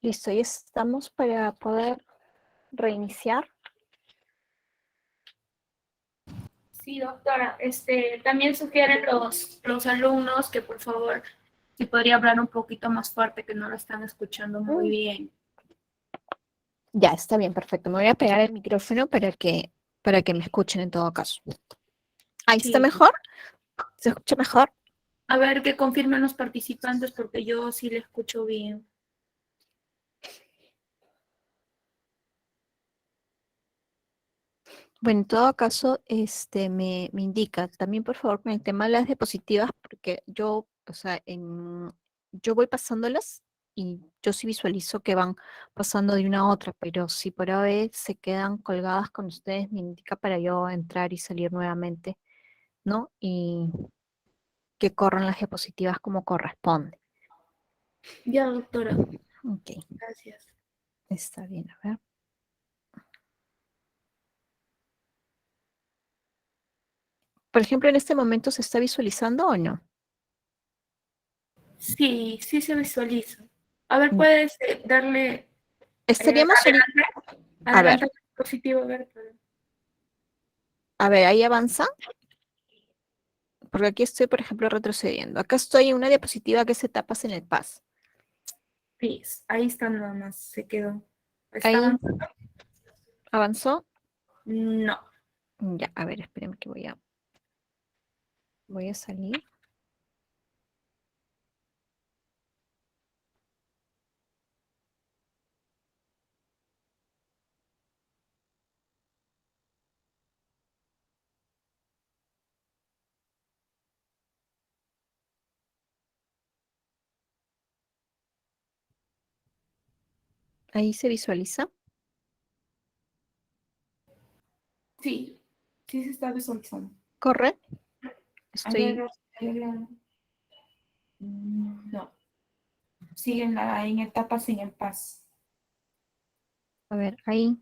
Listo, ya estamos para poder reiniciar. Sí, doctora. También sugieren los alumnos que por favor, si podría hablar un poquito más fuerte, que no lo están escuchando muy bien. Ya, está bien, perfecto. Me voy a pegar el micrófono para que me escuchen en todo caso. Ahí está Sí. mejor. ¿Se escucha mejor? A ver, que confirmen los participantes porque yo sí le escucho bien. Bueno, en todo caso, me indica también, por favor, con el tema de las diapositivas, porque yo, o sea, yo voy pasándolas y yo sí visualizo que van pasando de una a otra, pero si por a vez se quedan colgadas con ustedes, me indica para yo entrar y salir nuevamente, ¿no? Y que corran las diapositivas como corresponde. Ya, doctora. Ok, Gracias. está bien, a ver. Por ejemplo, en este momento se está visualizando o no. Sí, sí se visualiza. A ver, Mm, puedes darle Estaríamos, a ver, adelante el dispositivo, a ver. a ver, ahí avanza. Porque aquí estoy, por ejemplo, retrocediendo. Acá estoy en una diapositiva que es etapas en el PAS. Sí, ahí está nada más, se quedó. Ahí ¿Estaban? avanzó. No. Ya, a ver, espérenme que voy a salir. Ahí se visualiza. Sí, sí se está visualizando. Corre. A ver, Estoy, no. Siguen en etapas en el PAS. a ver, ahí.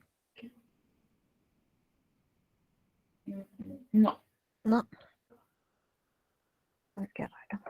No. No. Ay, qué raro.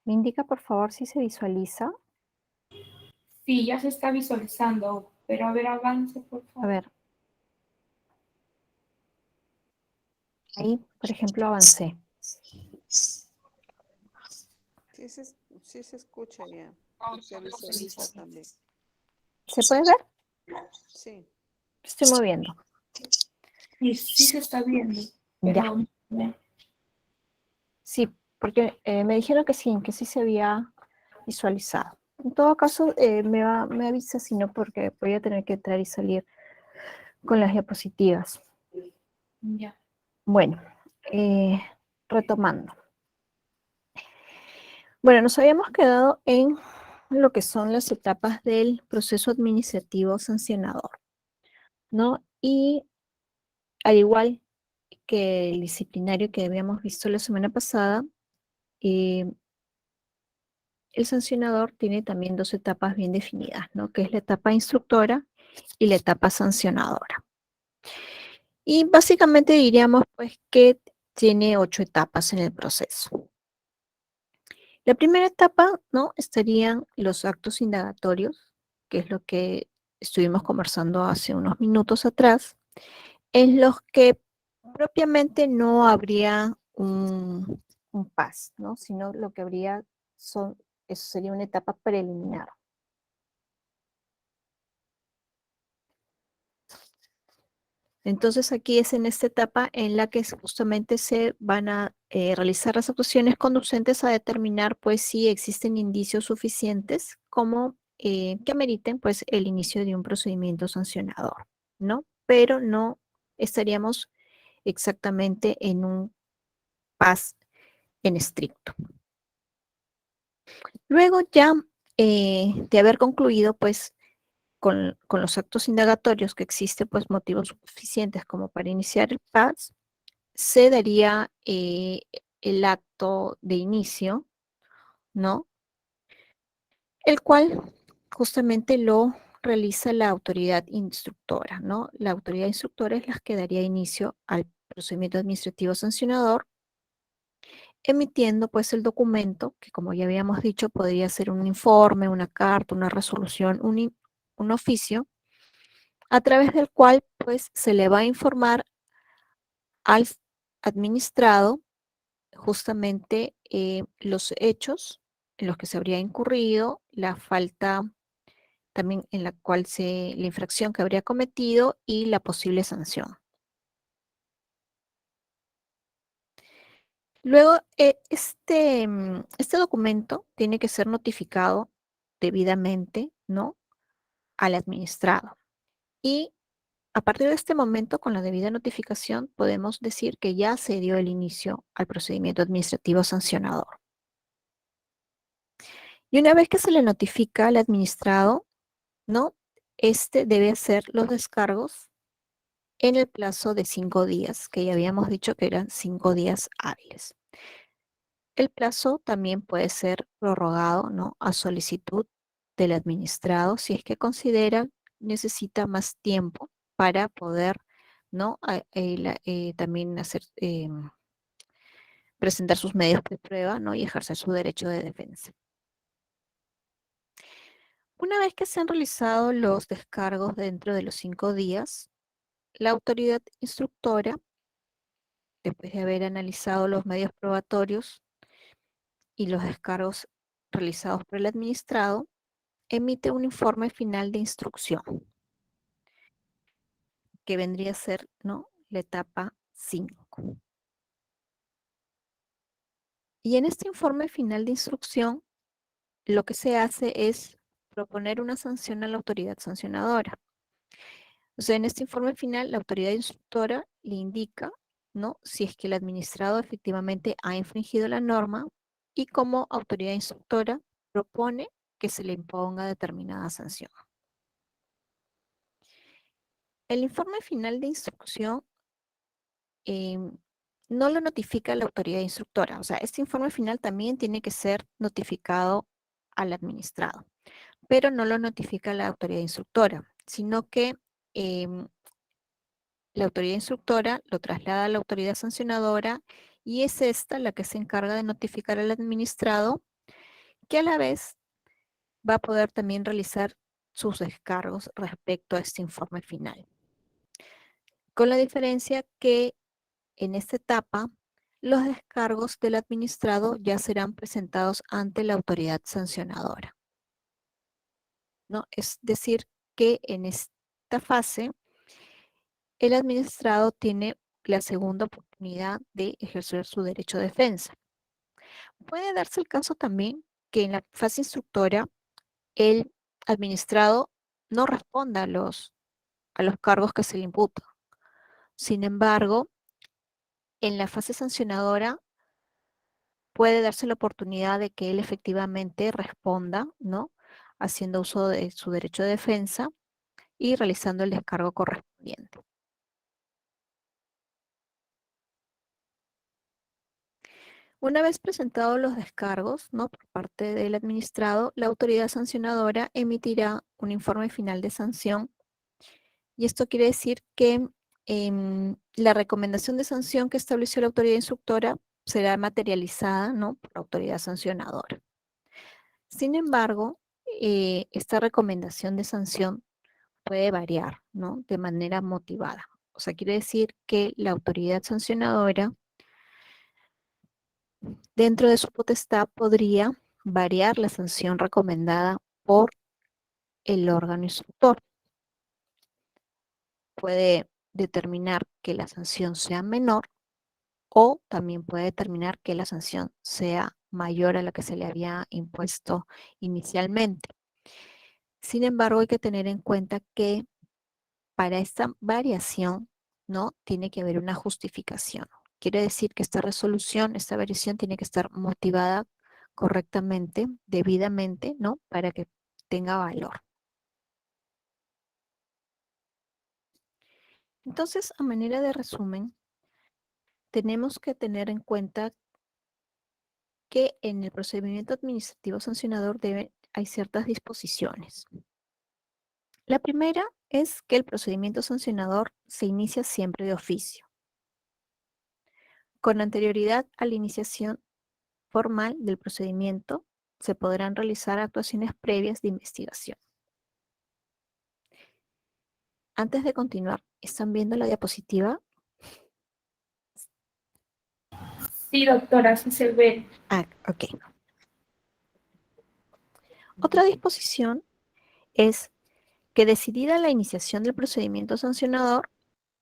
¿Me indica, por favor, si se visualiza? Sí, ya se está visualizando, pero a ver, avance, por A favor. ver. Ahí, por ejemplo, avancé. Sí se escucha ya y se visualiza también. ¿Se puede ver? Sí. Estoy moviendo. Sí, sí se está viendo, Ya. pero Sí, porque me dijeron que sí se había visualizado. En todo caso, me avisa si no, porque voy a tener que entrar y salir con las diapositivas. ya. Bueno, retomando. Bueno, nos habíamos quedado en lo que son las etapas del proceso administrativo sancionador, ¿no? Y al igual que el disciplinario que habíamos visto la semana pasada, eh, el sancionador tiene también dos etapas bien definidas, ¿no? Que es la etapa instructora y la etapa sancionadora. Y básicamente diríamos pues que tiene 8 etapas en el proceso. La primera etapa, ¿no? Estarían los actos indagatorios, que es lo que estuvimos conversando hace unos minutos atrás, en los que propiamente no habría un PAS, ¿no? Sino lo que habría eso sería una etapa preliminar. Entonces aquí es en esta etapa en la que justamente se van a realizar las actuaciones conducentes a determinar pues si existen indicios suficientes como que ameriten pues el inicio de un procedimiento sancionador, ¿no? Pero no estaríamos exactamente en un PAS en estricto. Luego ya de haber concluido pues con los actos indagatorios que existen pues motivos suficientes como para iniciar el PAS, se daría el acto de inicio, ¿no? El cual justamente lo realiza la autoridad instructora, ¿no? La autoridad instructora es la que daría inicio al procedimiento administrativo sancionador, emitiendo pues el documento, que como ya habíamos dicho, podría ser un informe, una carta, una resolución, un oficio, a través del cual pues se le va a informar al administrado justamente los hechos en los que se habría incurrido, la falta también en la cual la infracción que habría cometido y la posible sanción. Luego, este documento tiene que ser notificado debidamente, ¿no? Al administrado. Y a partir de este momento, con la debida notificación, podemos decir que ya se dio el inicio al procedimiento administrativo sancionador. Y una vez que se le notifica al administrado, ¿no? Este debe hacer los descargos en el plazo de 5 días, que ya habíamos dicho que eran 5 días hábiles. El plazo también puede ser prorrogado, ¿no? A solicitud del administrado si es que considera necesita más tiempo para poder, ¿no? También presentar sus medios de prueba, ¿no? Y ejercer su derecho de defensa. Una vez que se han realizado los descargos dentro de los 5 días, la autoridad instructora, después de haber analizado los medios probatorios y los descargos realizados por el administrado, emite un informe final de instrucción, que vendría a ser, ¿no? La etapa 5. Y en este informe final de instrucción, lo que se hace es proponer una sanción a la autoridad sancionadora. O sea, en este informe final, la autoridad instructora le indica, ¿no? Si es que el administrado efectivamente ha infringido la norma y como autoridad instructora propone que se le imponga determinada sanción. El informe final de instrucción no lo notifica la autoridad instructora. O sea, este informe final también tiene que ser notificado al administrado, pero no lo notifica la autoridad instructora, sino que em, la autoridad instructora lo traslada a la autoridad sancionadora y es esta la que se encarga de notificar al administrado que a la vez va a poder también realizar sus descargos respecto a este informe final. Con la diferencia que en esta etapa, los descargos del administrado ya serán presentados ante la autoridad sancionadora, ¿no? Es decir, que en esta fase, el administrado tiene la segunda oportunidad de ejercer su derecho de defensa. Puede darse el caso también que en la fase instructora, el administrado no responda a los cargos que se le imputan. Sin embargo, en la fase sancionadora puede darse la oportunidad de que él efectivamente responda, ¿no? Haciendo uso de su derecho de defensa y realizando el descargo correspondiente. Una vez presentados los descargos, ¿no? Por parte del administrado, la autoridad sancionadora emitirá un informe final de sanción. Y esto quiere decir que la recomendación de sanción que estableció la autoridad instructora será materializada, ¿no? Por la autoridad sancionadora. Sin embargo, esta recomendación de sanción puede variar, ¿no? De manera motivada. O sea, quiere decir que la autoridad sancionadora, dentro de su potestad, podría variar la sanción recomendada por el órgano instructor. Puede determinar que la sanción sea menor o también puede determinar que la sanción sea mayor a la que se le había impuesto inicialmente. Sin embargo, hay que tener en cuenta que para esta variación, ¿no? Tiene que haber una justificación. Quiere decir que esta resolución, esta variación tiene que estar motivada correctamente, debidamente, ¿no? Para que tenga valor. Entonces, a manera de resumen, tenemos que tener en cuenta que en el procedimiento administrativo sancionador hay ciertas disposiciones. La primera es que el procedimiento sancionador se inicia siempre de oficio, con anterioridad a la iniciación formal del procedimiento, se podrán realizar actuaciones previas de investigación. Antes de continuar, ¿están viendo la diapositiva? Sí, doctora, sí se ve. Ah, ok. Otra disposición es que decidida la iniciación del procedimiento sancionador,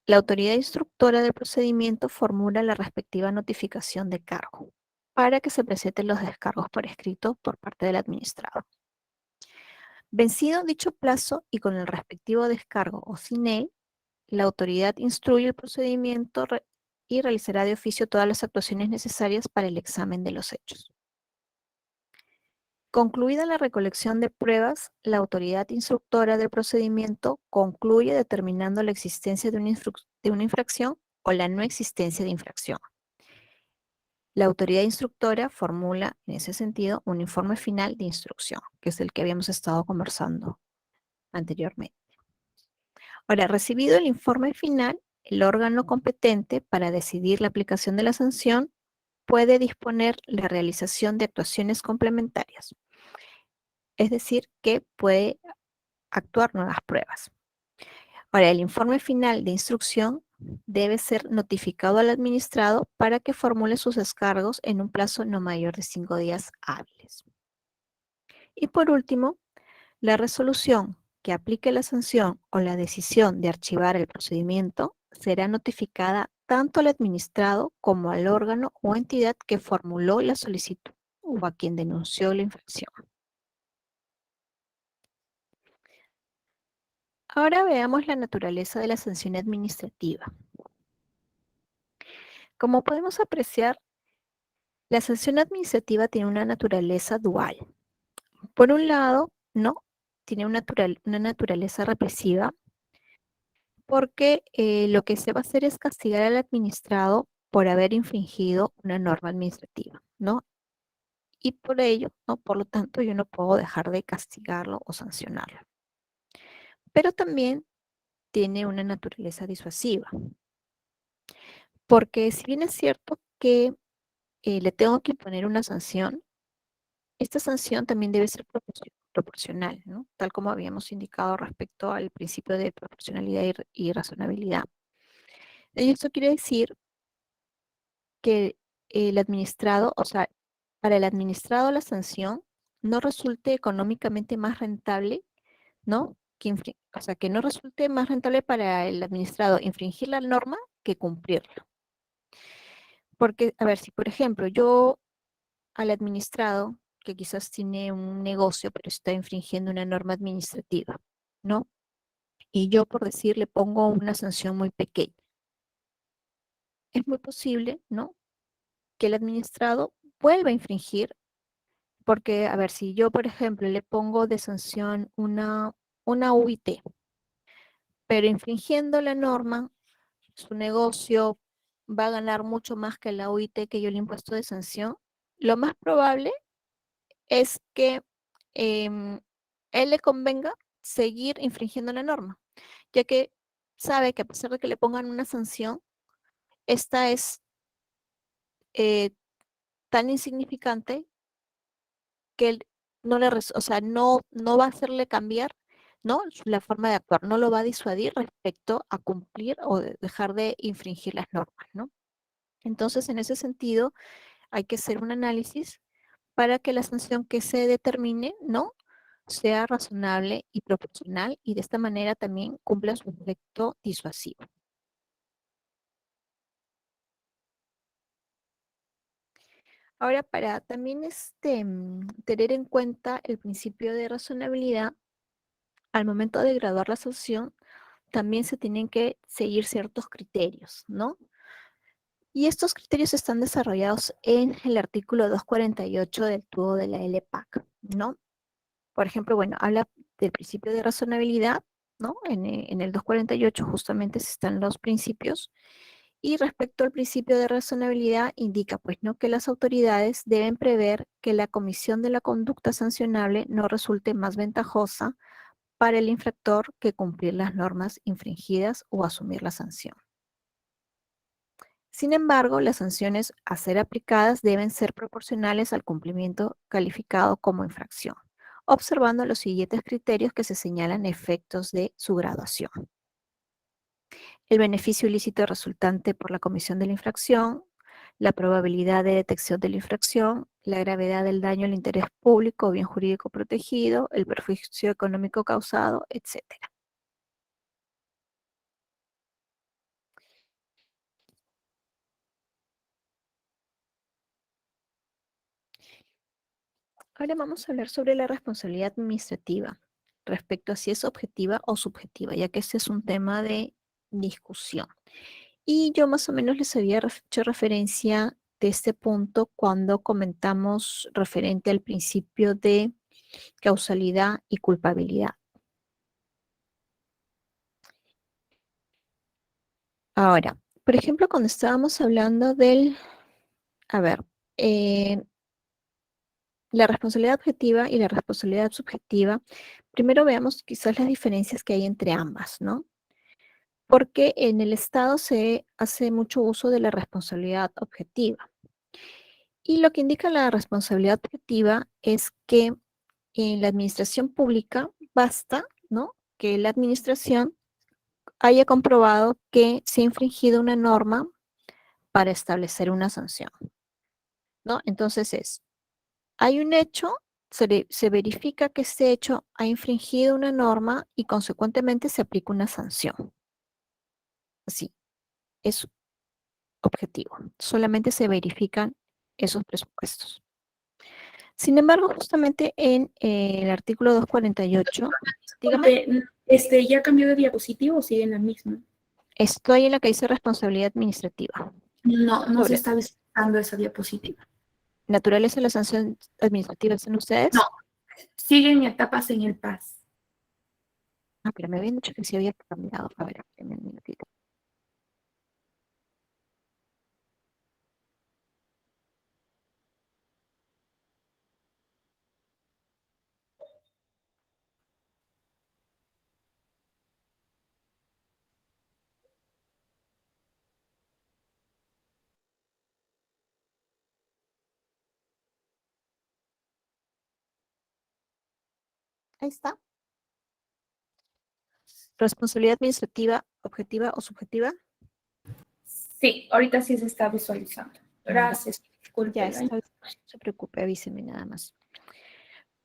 la autoridad instructora del procedimiento formula la respectiva notificación de cargo para que se presenten los descargos por escrito por parte del administrado. Vencido dicho plazo y con el respectivo descargo o sin él, la autoridad instruye el procedimiento y realizará de oficio todas las actuaciones necesarias para el examen de los hechos. Concluida la recolección de pruebas, la autoridad instructora del procedimiento concluye determinando la existencia de una infracción o la no existencia de infracción. La autoridad instructora formula, en ese sentido, un informe final de instrucción, que es el que habíamos estado conversando anteriormente. Ahora, recibido el informe final, el órgano competente para decidir la aplicación de la sanción puede disponer la realización de actuaciones complementarias, es decir, que puede actuar nuevas pruebas. Ahora, el informe final de instrucción debe ser notificado al administrado para que formule sus descargos en un plazo no mayor de 5 días hábiles. Y por último, la resolución que aplique la sanción o la decisión de archivar el procedimiento será notificada tanto al administrado como al órgano o entidad que formuló la solicitud o a quien denunció la infracción. Ahora veamos la naturaleza de la sanción administrativa. Como podemos apreciar, la sanción administrativa tiene una naturaleza dual. Por un lado, no, tiene una naturaleza represiva porque lo que se va a hacer es castigar al administrado por haber infringido una norma administrativa, ¿no? Y por ello, ¿no? Por lo tanto, yo no puedo dejar de castigarlo o sancionarlo. Pero también tiene una naturaleza disuasiva, porque si bien es cierto que le tengo que imponer una sanción, esta sanción también debe ser proporcional, ¿no? Tal como habíamos indicado respecto al principio de proporcionalidad y razonabilidad. Y esto quiere decir que el administrado, o sea, para el administrado la sanción no resulte económicamente más rentable, ¿no? O sea, que no resulte más rentable para el administrado infringir la norma que cumplirla. Porque, a ver, si por ejemplo yo al administrado, que quizás tiene un negocio, pero está infringiendo una norma administrativa, ¿no? Y yo, por decir, le pongo una sanción muy pequeña. Es muy posible, ¿no? Que el administrado vuelva a infringir, porque, a ver, si yo, por ejemplo, le pongo de sanción una UIT, pero infringiendo la norma, su negocio va a ganar mucho más que la UIT que yo le he impuesto de sanción, lo más probable es que él le convenga seguir infringiendo la norma, ya que sabe que a pesar de que le pongan una sanción, esta es eh, tan insignificante que él no le, o sea, no va a hacerle cambiar, ¿no? La forma de actuar, no lo va a disuadir respecto a cumplir o dejar de infringir las normas, ¿no? Entonces, en ese sentido, hay que hacer un análisis para que la sanción que se determine, ¿no? Sea razonable y proporcional y de esta manera también cumpla su efecto disuasivo. Ahora, para también tener en cuenta el principio de razonabilidad, al momento de graduar la sanción, también se tienen que seguir ciertos criterios, ¿no? Y estos criterios están desarrollados en el artículo 248 del TUO de la LPAC, ¿no? Por ejemplo, bueno, habla del principio de razonabilidad, ¿no? En el 248 justamente están los principios. Y respecto al principio de razonabilidad, indica, pues, ¿no? Que las autoridades deben prever que la comisión de la conducta sancionable no resulte más ventajosa para el infractor que cumplir las normas infringidas o asumir la sanción. Sin embargo, las sanciones a ser aplicadas deben ser proporcionales al cumplimiento calificado como infracción, observando los siguientes criterios que se señalan efectos de su graduación. El beneficio ilícito resultante por la comisión de la infracción, la probabilidad de detección de la infracción, la gravedad del daño al interés público o bien jurídico protegido, el perjuicio económico causado, etc. Ahora vamos a hablar sobre la responsabilidad administrativa respecto a si es objetiva o subjetiva, ya que este es un tema de discusión. Y yo más o menos les había hecho referencia de este punto cuando comentamos referente al principio de causalidad y culpabilidad. Ahora, por ejemplo, cuando estábamos hablando a ver, eh, la responsabilidad objetiva y la responsabilidad subjetiva, primero veamos quizás las diferencias que hay entre ambas, ¿no? Porque en el Estado se hace mucho uso de la responsabilidad objetiva. Y lo que indica la responsabilidad objetiva es que en la administración pública basta, ¿no? Que la administración haya comprobado que se ha infringido una norma para establecer una sanción, ¿no? Entonces hay un hecho, se verifica que este hecho ha infringido una norma y consecuentemente se aplica una sanción. Así, es objetivo. Solamente se verifican esos presupuestos. Sin embargo, justamente en el artículo 248, dígame, ¿Ya cambió de diapositiva o sigue en la misma? estoy en la que dice responsabilidad administrativa. No, no se Sobre está visitando esa diapositiva. naturaleza de la sanción administrativa, ¿están ustedes? No, siguen etapas en el PAS. Ah, pero me habían dicho que sí había cambiado. A ver, espérenme un minutito. Ahí está. Responsabilidad administrativa, objetiva o subjetiva. Sí, ahorita sí se está visualizando. Gracias. Disculpe. Ya está. No se preocupe, avíseme nada más.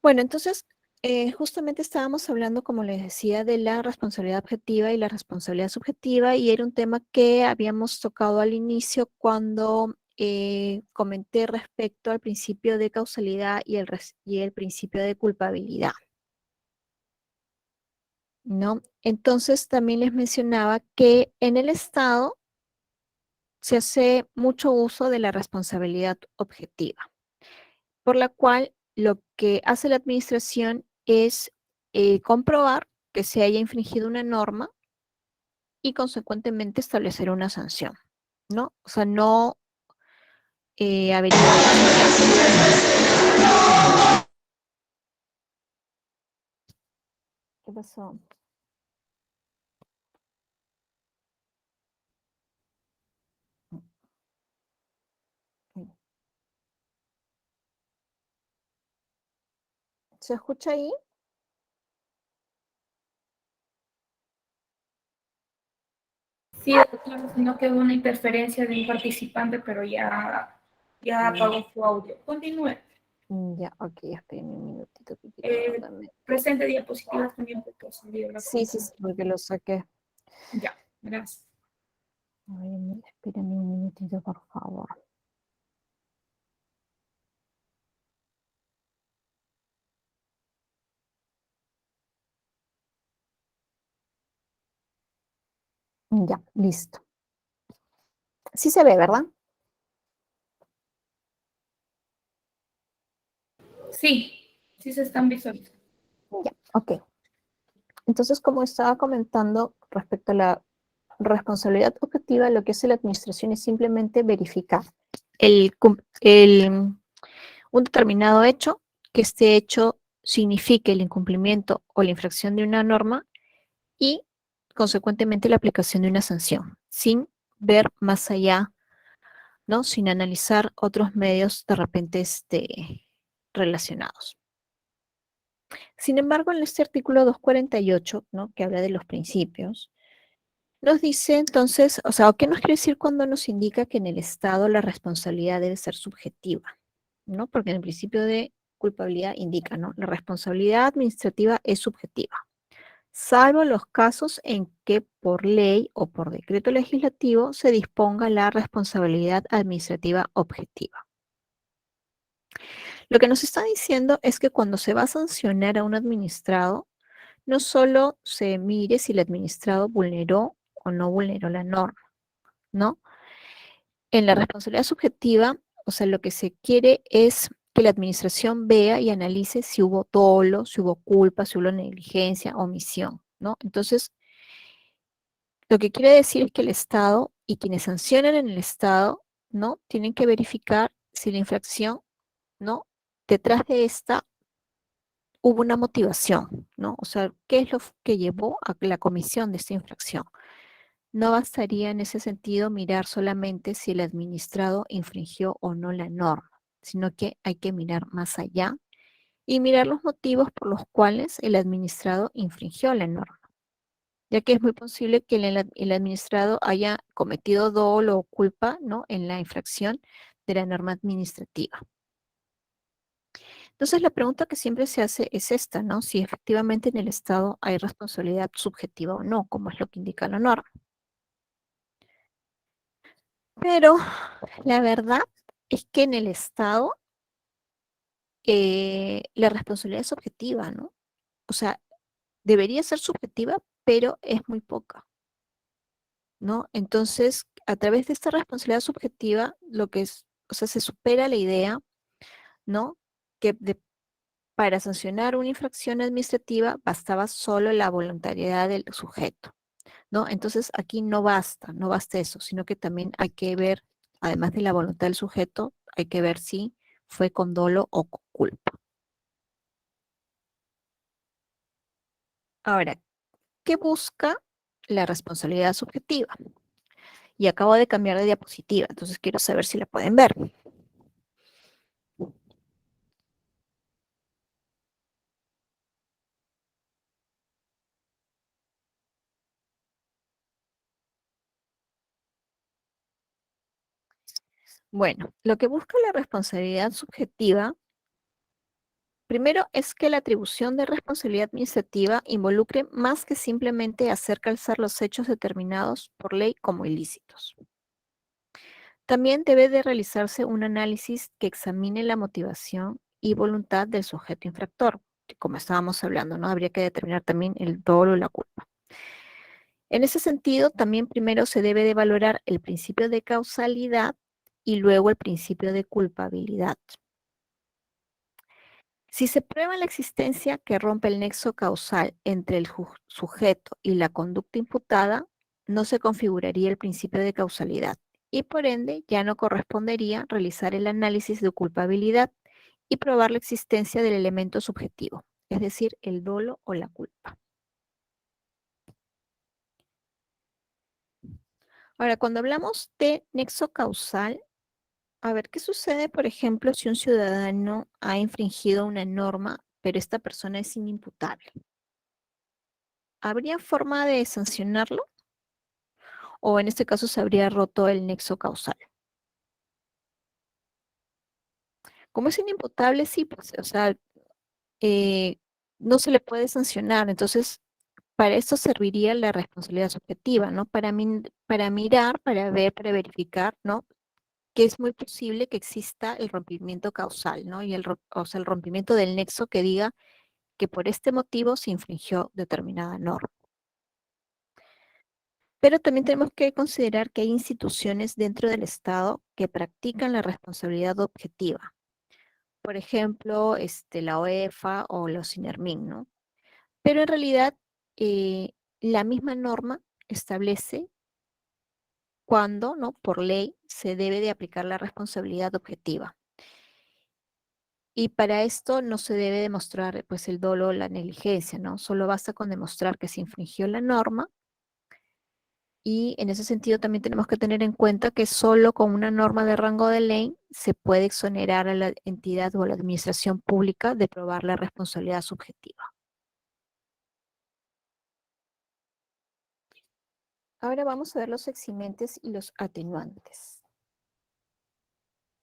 Bueno, entonces, justamente estábamos hablando, como les decía, de la responsabilidad objetiva y la responsabilidad subjetiva, y era un tema que habíamos tocado al inicio cuando comenté respecto al principio de causalidad y el principio de culpabilidad, ¿no? Entonces, también les mencionaba que en el Estado se hace mucho uso de la responsabilidad objetiva, por la cual lo que hace la administración es comprobar que se haya infringido una norma y consecuentemente establecer una sanción, ¿no? O sea, no averiguar más allá. ¿Qué pasó? ¿Se escucha ahí? Sí, doctor, sino que hubo una interferencia de un participante, pero ya apagó su audio. Continúe. Ya, ok, espérenme un minutito que quiero nuevamente. Presente diapositivas también, porque salió la Sí, porque lo saqué. Ya, gracias. A ver, espérenme un minutito, por favor. Ya, listo. Sí se ve, ¿verdad? Sí, sí se están visualizando. Ya, ok. Entonces, como estaba comentando respecto a la responsabilidad objetiva, lo que hace la administración es simplemente verificar un determinado hecho, que este hecho signifique el incumplimiento o la infracción de una norma y, consecuentemente, la aplicación de una sanción, sin ver más allá, ¿no? Sin analizar otros medios de repente relacionados. Sin embargo, en este artículo 248, ¿no? Que habla de los principios, nos dice entonces, o sea, ¿qué nos quiere decir cuando nos indica que en el Estado la responsabilidad debe ser subjetiva? ¿No? Porque en el principio de culpabilidad indica, ¿no? La responsabilidad administrativa es subjetiva, salvo los casos en que por ley o por decreto legislativo se disponga la responsabilidad administrativa objetiva. Lo que nos está diciendo es que cuando se va a sancionar a un administrado, no solo se mire si el administrado vulneró o no vulneró la norma, ¿no? En la responsabilidad subjetiva, o sea, lo que se quiere es que la administración vea y analice si hubo dolo, si hubo culpa, si hubo negligencia, omisión, ¿no? Entonces, lo que quiere decir es que el Estado y quienes sancionan en el Estado, ¿no? Tienen que verificar si la infracción, ¿no? Detrás de esta hubo una motivación, ¿no? O sea, ¿qué es lo que llevó a la comisión de esta infracción? No bastaría en ese sentido mirar solamente si el administrado infringió o no la norma, sino que hay que mirar más allá y mirar los motivos por los cuales el administrado infringió la norma, ya que es muy posible que el administrado haya cometido dolo o culpa, ¿no? En la infracción de la norma administrativa. Entonces, la pregunta que siempre se hace es esta, ¿no? Si efectivamente en el Estado hay responsabilidad subjetiva o no, como es lo que indica la norma. Pero la verdad es que en el Estado la responsabilidad es subjetiva, ¿no? O sea, debería ser subjetiva, pero es muy poca, ¿no? Entonces, a través de esta responsabilidad subjetiva, lo que es, o sea, se supera la idea, ¿no? Que para sancionar una infracción administrativa bastaba solo la voluntariedad del sujeto, ¿no? Entonces, aquí no basta eso, sino que también hay que ver, además de la voluntad del sujeto, hay que ver si fue con dolo o con culpa. Ahora, ¿qué busca la responsabilidad subjetiva? Y acabo de cambiar de diapositiva, entonces quiero saber si la pueden ver. Bueno, lo que busca la responsabilidad subjetiva, primero es que la atribución de responsabilidad administrativa involucre más que simplemente hacer calzar los hechos determinados por ley como ilícitos. También debe de realizarse un análisis que examine la motivación y voluntad del sujeto infractor, que como estábamos hablando, ¿no? Habría que determinar también el dolo o la culpa. En ese sentido, también primero se debe de valorar el principio de causalidad y luego el principio de culpabilidad. Si se prueba la existencia que rompe el nexo causal entre el sujeto y la conducta imputada, no se configuraría el principio de causalidad y por ende ya no correspondería realizar el análisis de culpabilidad y probar la existencia del elemento subjetivo, es decir, el dolo o la culpa. Ahora, cuando hablamos de nexo causal, a ver, ¿qué sucede, por ejemplo, si un ciudadano ha infringido una norma, pero esta persona es inimputable? ¿Habría forma de sancionarlo? ¿O en este caso se habría roto el nexo causal? Como es inimputable, sí, pues, o sea, eh, no se le puede sancionar. Entonces, para esto serviría la responsabilidad subjetiva, ¿no? Para mirar, para ver, para verificar, ¿no? Que es muy posible que exista el rompimiento causal, ¿no? O sea, el rompimiento del nexo que diga que por este motivo se infringió determinada norma. Pero también tenemos que considerar que hay instituciones dentro del Estado que practican la responsabilidad objetiva. Por ejemplo, la OEFA o los SINERMIN, ¿no? Pero en realidad, eh, la misma norma establece cuándo, ¿no? Por ley se debe de aplicar la responsabilidad objetiva. Y para esto no se debe demostrar pues el dolo o la negligencia, ¿no? Solo basta con demostrar que se infringió la norma y en ese sentido también tenemos que tener en cuenta que solo con una norma de rango de ley se puede exonerar a la entidad o a la administración pública de probar la responsabilidad subjetiva. Ahora vamos a ver los eximentes y los atenuantes.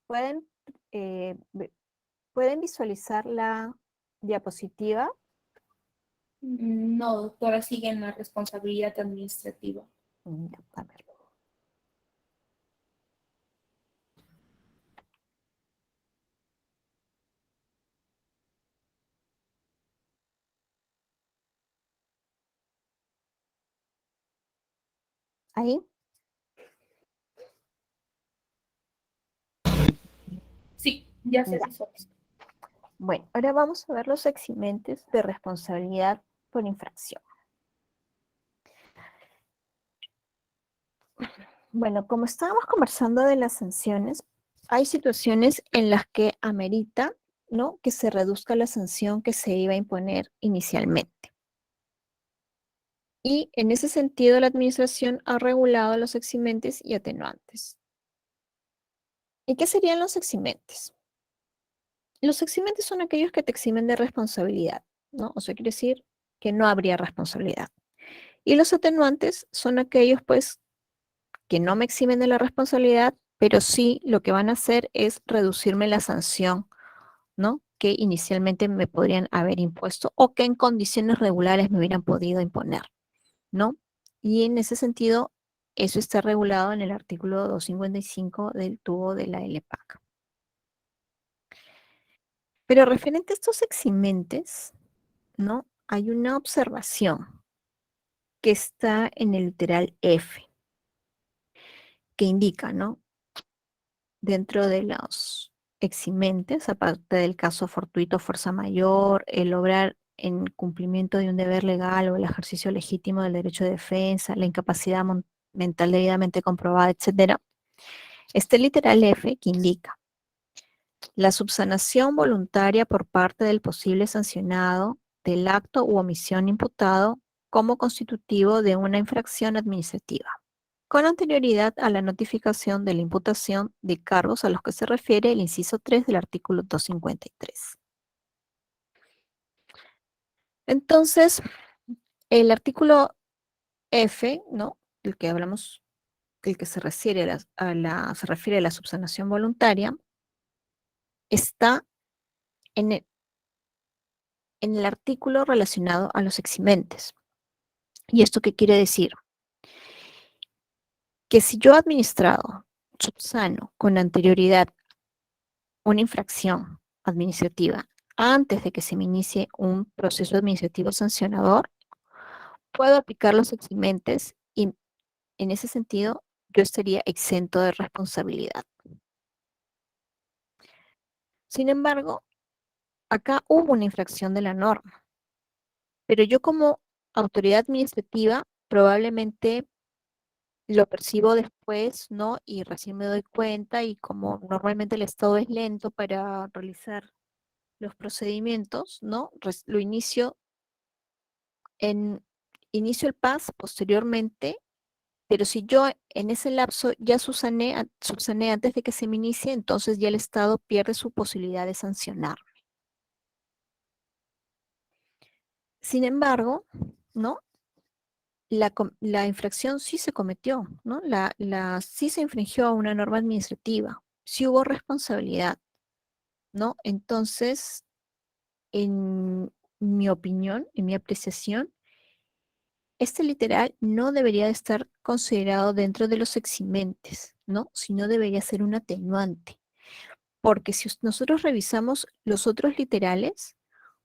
¿Pueden, eh, ¿pueden visualizar la diapositiva? No, doctora, siguen la responsabilidad administrativa. A ver. Ahí. Sí, ya se Ya. visualizó. Bueno, ahora vamos a ver los eximentes de responsabilidad por infracción. Bueno, como estábamos conversando de las sanciones, hay situaciones en las que amerita, ¿no?, que se reduzca la sanción que se iba a imponer inicialmente. Y en ese sentido, la administración ha regulado los eximentes y atenuantes. ¿Y qué serían los eximentes? Los eximentes son aquellos que te eximen de responsabilidad, ¿no? O sea, quiere decir que no habría responsabilidad. Y los atenuantes son aquellos, pues, que no me eximen de la responsabilidad, pero sí lo que van a hacer es reducirme la sanción, ¿no?, que inicialmente me podrían haber impuesto o que en condiciones regulares me hubieran podido imponer, ¿no? Y en ese sentido, eso está regulado en el artículo 255 del tubo de la LPAC. Pero referente a estos eximentes, ¿no?, hay una observación que está en el literal F, que indica, ¿no?, dentro de los eximentes, aparte del caso fortuito, fuerza mayor, el obrar en cumplimiento de un deber legal o el ejercicio legítimo del derecho de defensa, la incapacidad mental debidamente comprobada, etcétera, está el literal F que indica la subsanación voluntaria por parte del posible sancionado del acto u omisión imputado como constitutivo de una infracción administrativa, con anterioridad a la notificación de la imputación de cargos a los que se refiere el inciso 3 del artículo 253. Entonces, el artículo F, ¿no?, del que hablamos el que se refiere se refiere a la subsanación voluntaria, está en el artículo relacionado a los eximentes. ¿Y esto qué quiere decir? Que si yo he administrado, subsano con anterioridad una infracción administrativa antes de que se me inicie un proceso administrativo sancionador, puedo aplicar los eximentes y en ese sentido yo estaría exento de responsabilidad. Sin embargo, acá hubo una infracción de la norma, pero yo como autoridad administrativa probablemente lo percibo después, ¿no? Y recién me doy cuenta y como normalmente el Estado es lento para realizar los procedimientos, ¿no? Lo inicio inicio el PAS posteriormente, pero si yo en ese lapso ya subsané antes de que se me inicie, entonces ya el Estado pierde su posibilidad de sancionar. Sin embargo, ¿no? La infracción sí se cometió, ¿no? Sí se infringió una norma administrativa, sí hubo responsabilidad, ¿no? Entonces, en mi opinión, en mi apreciación, este literal no debería de estar considerado dentro de los eximentes, ¿no? Sino debería ser un atenuante. Porque si nosotros revisamos los otros literales,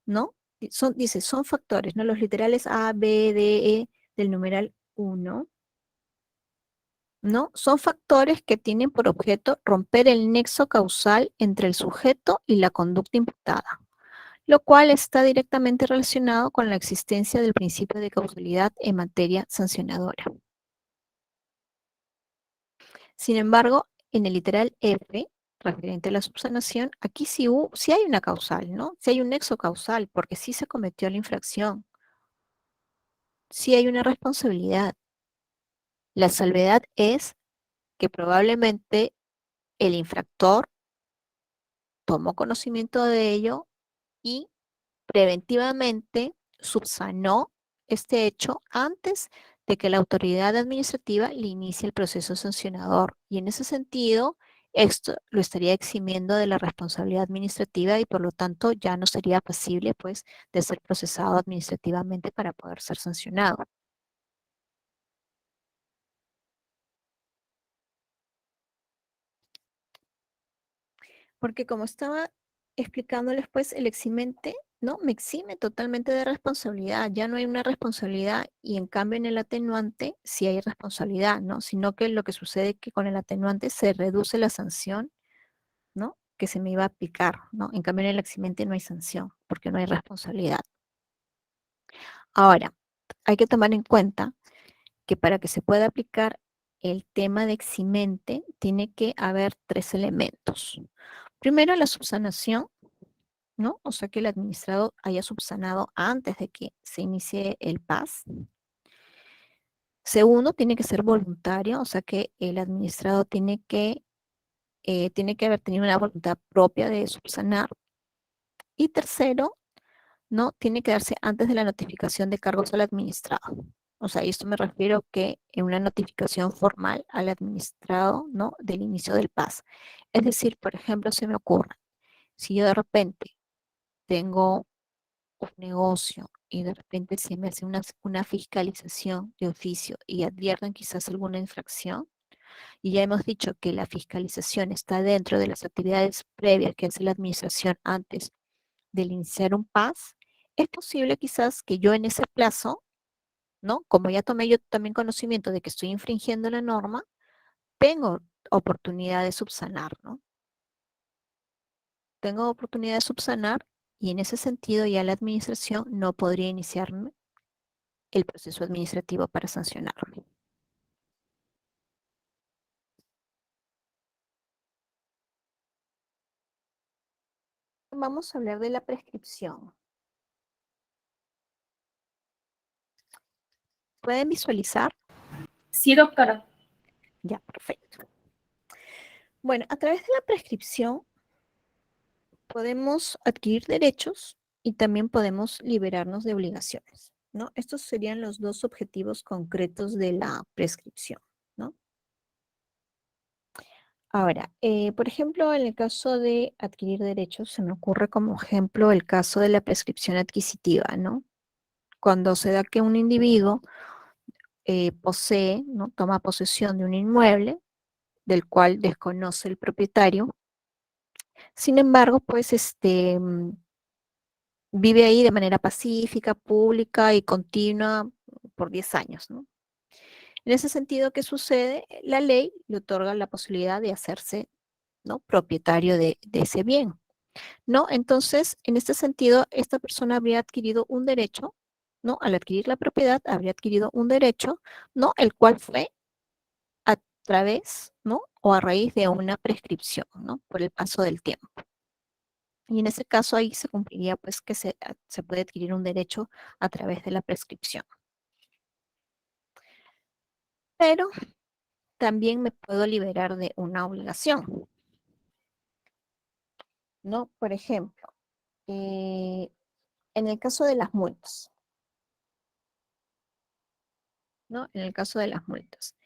¿no? Son factores, ¿no? Los literales A, B, D, E del numeral 1, ¿no? Son factores que tienen por objeto romper el nexo causal entre el sujeto y la conducta imputada, lo cual está directamente relacionado con la existencia del principio de causalidad en materia sancionadora. Sin embargo, en el literal F, referente a la subsanación, aquí sí hay una causal, ¿no? Sí hay un nexo causal, porque sí se cometió la infracción. Sí hay una responsabilidad. La salvedad es que probablemente el infractor tomó conocimiento de ello y preventivamente subsanó este hecho antes de que la autoridad administrativa le inicie el proceso sancionador. Y en ese sentido, esto lo estaría eximiendo de la responsabilidad administrativa y por lo tanto ya no sería pasible pues de ser procesado administrativamente para poder ser sancionado. Porque como estaba explicándoles, pues el eximente, ¿no? Me exime totalmente de responsabilidad. Ya no hay una responsabilidad y en cambio en el atenuante sí hay responsabilidad, ¿no? Sino que lo que sucede es que con el atenuante se reduce la sanción, ¿no? Que se me iba a aplicar, ¿no? En cambio en el eximente no hay sanción porque no hay responsabilidad. Ahora, hay que tomar en cuenta que para que se pueda aplicar el tema de eximente tiene que haber 3 elementos. Primero, la subsanación, ¿no? O sea, que el administrado haya subsanado antes de que se inicie el PAS. Segundo, tiene que ser voluntario, o sea, que el administrado tiene que haber tenido una voluntad propia de subsanar. Y tercero, ¿no? Tiene que darse antes de la notificación de cargos al administrado. O sea, esto me refiero que en una notificación formal al administrado, ¿no? Del inicio del PAS. Es decir, por ejemplo, se me ocurre, si yo de repente tengo un negocio y de repente se me hace una fiscalización de oficio y advierten quizás alguna infracción, y ya hemos dicho que la fiscalización está dentro de las actividades previas que hace la administración antes de iniciar un PAS, es posible quizás que yo en ese plazo, ¿no? Como ya tomé yo también conocimiento de que estoy infringiendo la norma, tengo oportunidad de subsanar, ¿no? Tengo oportunidad de subsanar y en ese sentido ya la administración no podría iniciarme el proceso administrativo para sancionarme. Vamos a hablar de la prescripción. ¿Pueden visualizar? Sí, doctora. Ya, perfecto. Bueno, a través de la prescripción podemos adquirir derechos y también podemos liberarnos de obligaciones, ¿no? Estos serían los dos objetivos concretos de la prescripción, ¿no? Ahora, por ejemplo, en el caso de adquirir derechos, se me ocurre como ejemplo el caso de la prescripción adquisitiva, ¿no? Cuando se da que un individuo posee, ¿no? Toma posesión de un inmueble del cual desconoce el propietario. Sin embargo, pues vive ahí de manera pacífica, pública y continua por 10 años, ¿no? En ese sentido, ¿qué sucede? La ley le otorga la posibilidad de hacerse, ¿no? Propietario de ese bien, ¿no? Entonces, en este sentido, esta persona habría adquirido un derecho, ¿no? Al adquirir la propiedad, habría adquirido un derecho, ¿no? El cual fue a través, ¿no? O a raíz de una prescripción, ¿no? Por el paso del tiempo. Y en ese caso ahí se cumpliría pues que se puede adquirir un derecho a través de la prescripción. Pero también me puedo liberar de una obligación, ¿no? Por ejemplo, en el caso de las multas, ¿no? En el caso de las multas.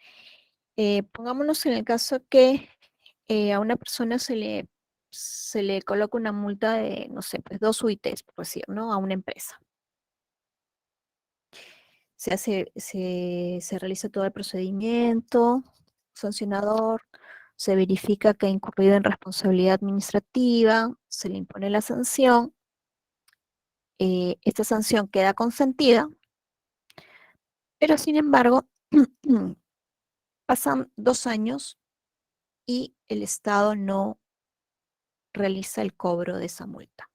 Pongámonos en el caso que a una persona se le coloca una multa de, no sé, pues 2 UITs, por decir, ¿no? A una empresa. Se realiza todo el procedimiento sancionador, se verifica que ha incurrido en responsabilidad administrativa, se le impone la sanción, esta sanción queda consentida, pero sin embargo pasan 2 años y el Estado no realiza el cobro de esa multa.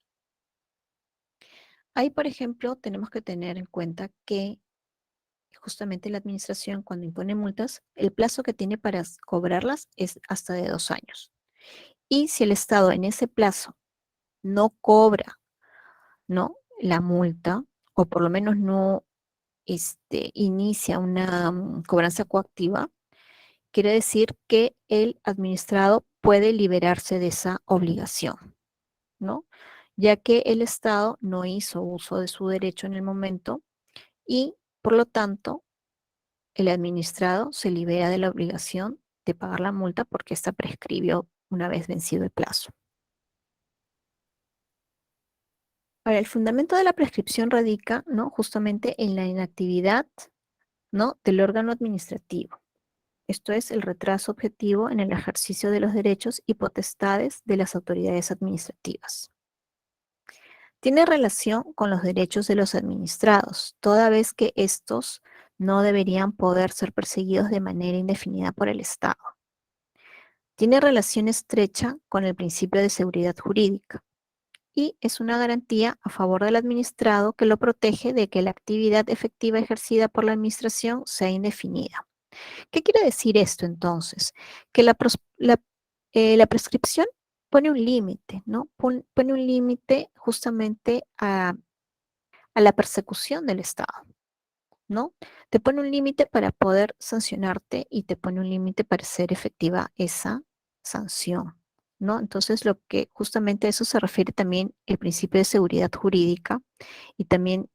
Ahí, por ejemplo, tenemos que tener en cuenta que justamente la administración, cuando impone multas, el plazo que tiene para cobrarlas es hasta de 2 años. Y si el Estado en ese plazo no cobra, ¿no? La multa, o por lo menos no inicia una cobranza coactiva, quiere decir que el administrado puede liberarse de esa obligación, ¿no? Ya que el Estado no hizo uso de su derecho en el momento y, por lo tanto, el administrado se libera de la obligación de pagar la multa porque ésta prescribió una vez vencido el plazo. Ahora, el fundamento de la prescripción radica, ¿no? Justamente en la inactividad, ¿no? Del órgano administrativo. Esto es el retraso objetivo en el ejercicio de los derechos y potestades de las autoridades administrativas. Tiene relación con los derechos de los administrados, toda vez que estos no deberían poder ser perseguidos de manera indefinida por el Estado. Tiene relación estrecha con el principio de seguridad jurídica y es una garantía a favor del administrado que lo protege de que la actividad efectiva ejercida por la administración sea indefinida. ¿Qué quiere decir esto entonces? Que la prescripción pone un límite, ¿no? Pone un límite justamente a la persecución del Estado, ¿no? Te pone un límite para poder sancionarte y te pone un límite para ser efectiva esa sanción, ¿no? Entonces, lo que justamente a eso se refiere también el principio de seguridad jurídica y también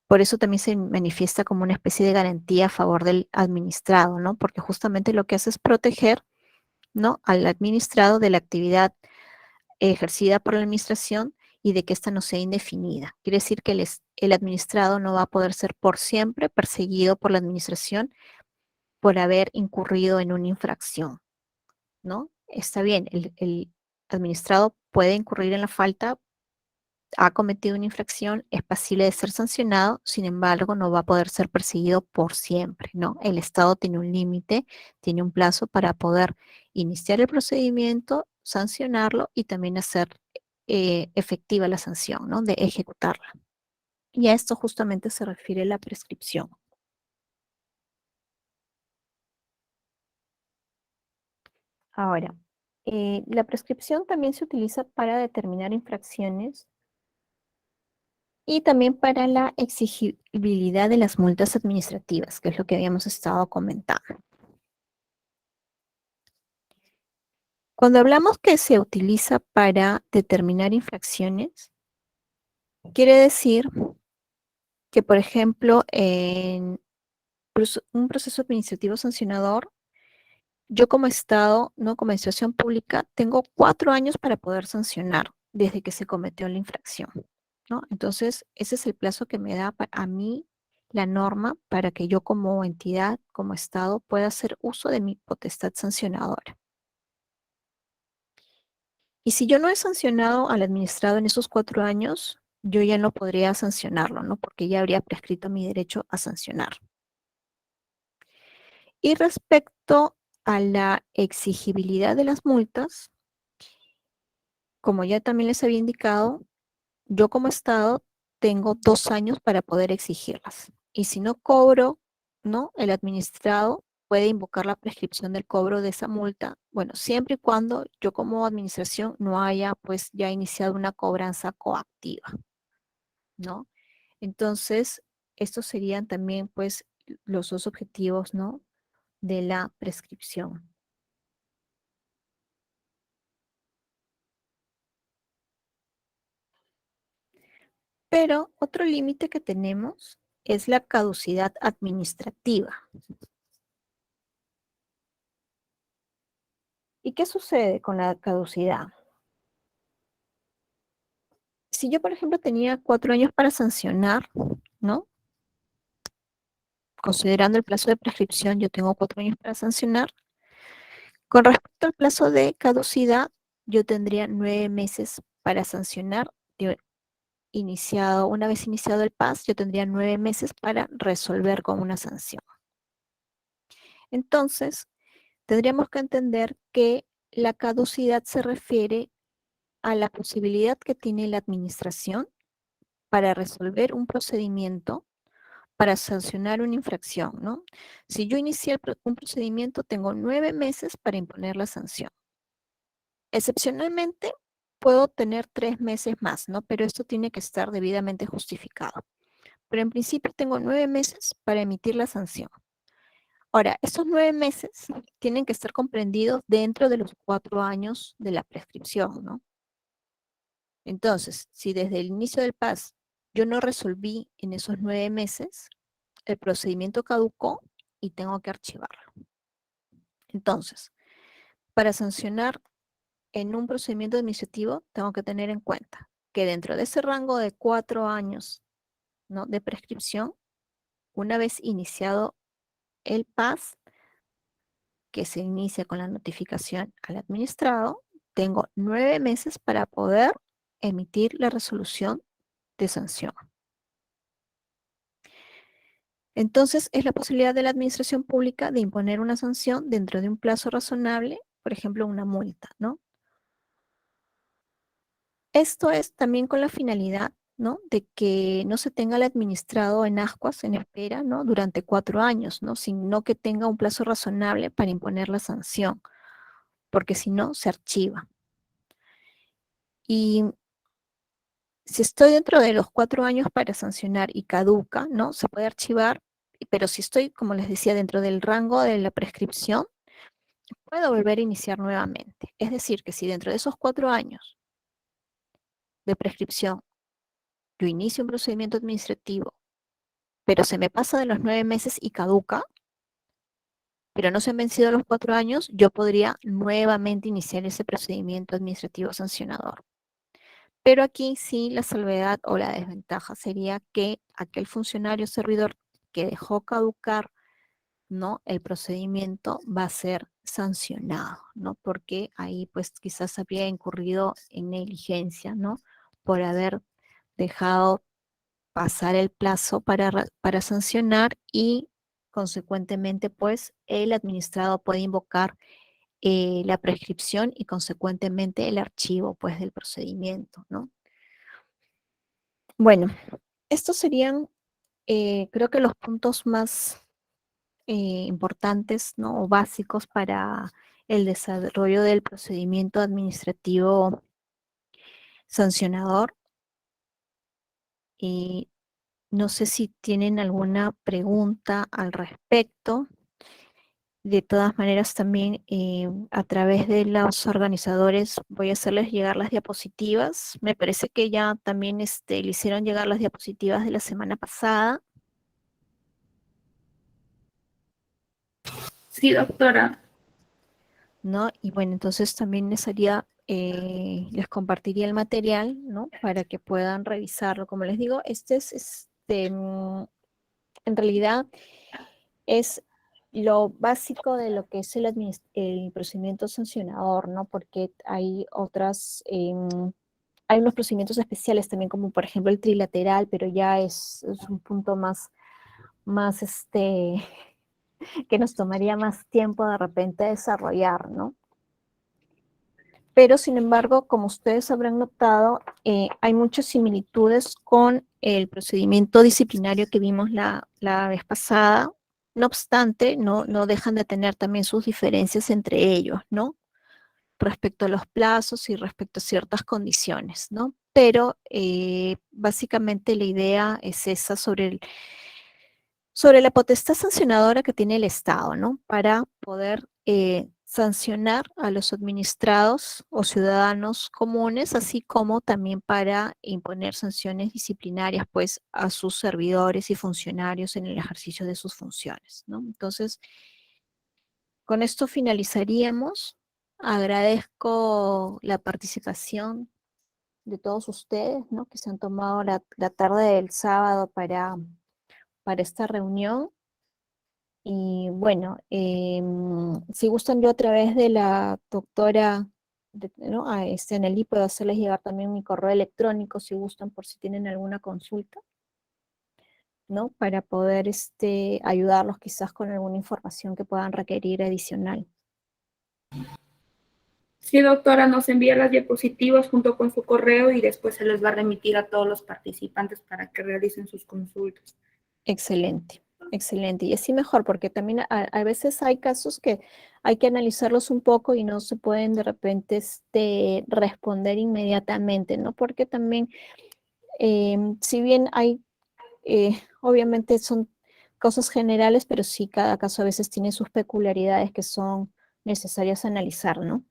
por eso también se manifiesta como una especie de garantía a favor del administrado, ¿no? Porque justamente lo que hace es proteger, ¿no? Al administrado de la actividad ejercida por la administración y de que ésta no sea indefinida. Quiere decir que el administrado no va a poder ser por siempre perseguido por la administración por haber incurrido en una infracción, ¿no? Está bien, el administrado puede incurrir en la falta, ha cometido una infracción, es pasible de ser sancionado, sin embargo, no va a poder ser perseguido por siempre, ¿no? El Estado tiene un límite, tiene un plazo para poder iniciar el procedimiento, sancionarlo y también hacer efectiva la sanción, ¿no? De ejecutarla. Y a esto justamente se refiere la prescripción. Ahora, la prescripción también se utiliza para determinar infracciones y también para la exigibilidad de las multas administrativas, que es lo que habíamos estado comentando. Cuando hablamos que se utiliza para determinar infracciones, quiere decir que, por ejemplo, en un proceso administrativo sancionador yo como Estado, ¿no? Como administración pública, tengo 4 años para poder sancionar desde que se cometió la infracción, ¿no? Entonces, ese es el plazo que me da a mí la norma para que yo como entidad, como Estado, pueda hacer uso de mi potestad sancionadora. Y si yo no he sancionado al administrado en esos 4 años, yo ya no podría sancionarlo, ¿no? Porque ya habría prescrito mi derecho a sancionar. Y respecto a la exigibilidad de las multas, como ya también les había indicado, yo como Estado tengo 2 años para poder exigirlas. Y si no cobro, ¿no? El administrado puede invocar la prescripción del cobro de esa multa, bueno, siempre y cuando yo como administración no haya pues ya iniciado una cobranza coactiva, ¿no? Entonces, estos serían también pues los 2 objetivos, ¿no? De la prescripción. Pero otro límite que tenemos es la caducidad administrativa. ¿Y qué sucede con la caducidad? Si yo, por ejemplo, tenía 4 años para sancionar, ¿no? Considerando el plazo de prescripción, yo tengo 4 años para sancionar. Con respecto al plazo de caducidad, yo tendría 9 meses para sancionar. Una vez iniciado el PAS, yo tendría 9 meses para resolver con una sanción. Entonces, tendríamos que entender que la caducidad se refiere a la posibilidad que tiene la administración para resolver un procedimiento, para sancionar una infracción, ¿no? Si yo inicié un procedimiento, tengo 9 meses para imponer la sanción. Excepcionalmente, puedo tener 3 meses más, ¿no? Pero esto tiene que estar debidamente justificado. Pero en principio tengo 9 meses para emitir la sanción. Ahora, estos 9 meses tienen que estar comprendidos dentro de los 4 años de la prescripción, ¿no? Entonces, si desde el inicio del PAS yo no resolví en esos 9 meses, el procedimiento caducó y tengo que archivarlo. Entonces, para sancionar en un procedimiento administrativo, tengo que tener en cuenta que dentro de ese rango de 4 años, ¿no? de prescripción, una vez iniciado el PAS, que se inicia con la notificación al administrado, tengo 9 meses para poder emitir la resolución de sanción. Entonces, es la posibilidad de la administración pública de imponer una sanción dentro de un plazo razonable, por ejemplo, una multa, ¿no? Esto es también con la finalidad, ¿no? De que no se tenga el administrado en ascuas, en espera, ¿no? Durante 4 años, ¿no? Sino que tenga un plazo razonable para imponer la sanción, porque si no, se archiva. Y si estoy dentro de los 4 años para sancionar y caduca, ¿no? Se puede archivar, pero si estoy, como les decía, dentro del rango de la prescripción, puedo volver a iniciar nuevamente. Es decir, que si dentro de esos 4 años de prescripción yo inicio un procedimiento administrativo, pero se me pasa de los 9 meses y caduca, pero no se han vencido los 4 años, yo podría nuevamente iniciar ese procedimiento administrativo sancionador. Pero aquí sí la salvedad o la desventaja sería que aquel funcionario servidor que dejó caducar, ¿no? el procedimiento va a ser sancionado, ¿no? Porque ahí pues quizás habría incurrido en negligencia, ¿no? Por haber dejado pasar el plazo para sancionar y consecuentemente pues el administrado puede invocar la prescripción y consecuentemente el archivo pues del procedimiento, ¿no? Bueno, estos serían creo que los puntos más importantes, ¿no? o básicos para el desarrollo del procedimiento administrativo sancionador. Y no sé si tienen alguna pregunta al respecto. De todas maneras, también a través de los organizadores voy a hacerles llegar las diapositivas. Me parece que ya también le hicieron llegar las diapositivas de la semana pasada. Sí, doctora. ¿no? Y bueno, entonces también les compartiría el material, ¿no? Para que puedan revisarlo. Como les digo, en realidad es lo básico de lo que es el procedimiento sancionador, ¿no? Porque hay unos procedimientos especiales también, como por ejemplo el trilateral, pero ya es un punto más que nos tomaría más tiempo de repente desarrollar, ¿no? Pero sin embargo, como ustedes habrán notado, hay muchas similitudes con el procedimiento disciplinario que vimos la vez pasada. No obstante, no dejan de tener también sus diferencias entre ellos, ¿no? Respecto a los plazos y respecto a ciertas condiciones, ¿no? Pero básicamente la idea es esa sobre la potestad sancionadora que tiene el Estado, ¿no? Para poder sancionar a los administrados o ciudadanos comunes, así como también para imponer sanciones disciplinarias, pues, a sus servidores y funcionarios en el ejercicio de sus funciones, ¿no? Entonces, con esto finalizaríamos. Agradezco la participación de todos ustedes, ¿no? Que se han tomado la tarde del sábado para esta reunión. Y bueno, si gustan, yo a través de la doctora, ¿no? Anneli, puedo hacerles llegar también mi correo electrónico si gustan, por si tienen alguna consulta, ¿no? Para poder ayudarlos quizás con alguna información que puedan requerir adicional. Sí, doctora, nos envía las diapositivas junto con su correo y después se les va a remitir a todos los participantes para que realicen sus consultas. Excelente, excelente. Y así mejor, porque también a veces hay casos que hay que analizarlos un poco y no se pueden de repente responder inmediatamente, ¿no? Porque también, si bien obviamente son cosas generales, pero sí cada caso a veces tiene sus peculiaridades que son necesarias analizar, ¿no?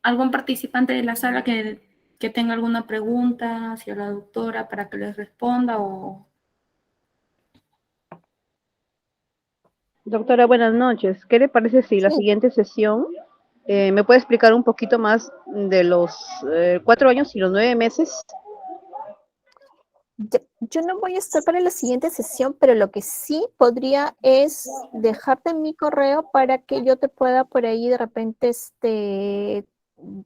¿Algún participante de la sala que tenga alguna pregunta hacia la doctora para que les responda o... Doctora, buenas noches. ¿Qué le parece si la Sí. siguiente sesión me puede explicar un poquito más de los 4 años y los 9 meses? Yo no voy a estar para la siguiente sesión, pero lo que sí podría es dejarte mi correo para que yo te pueda por ahí de repente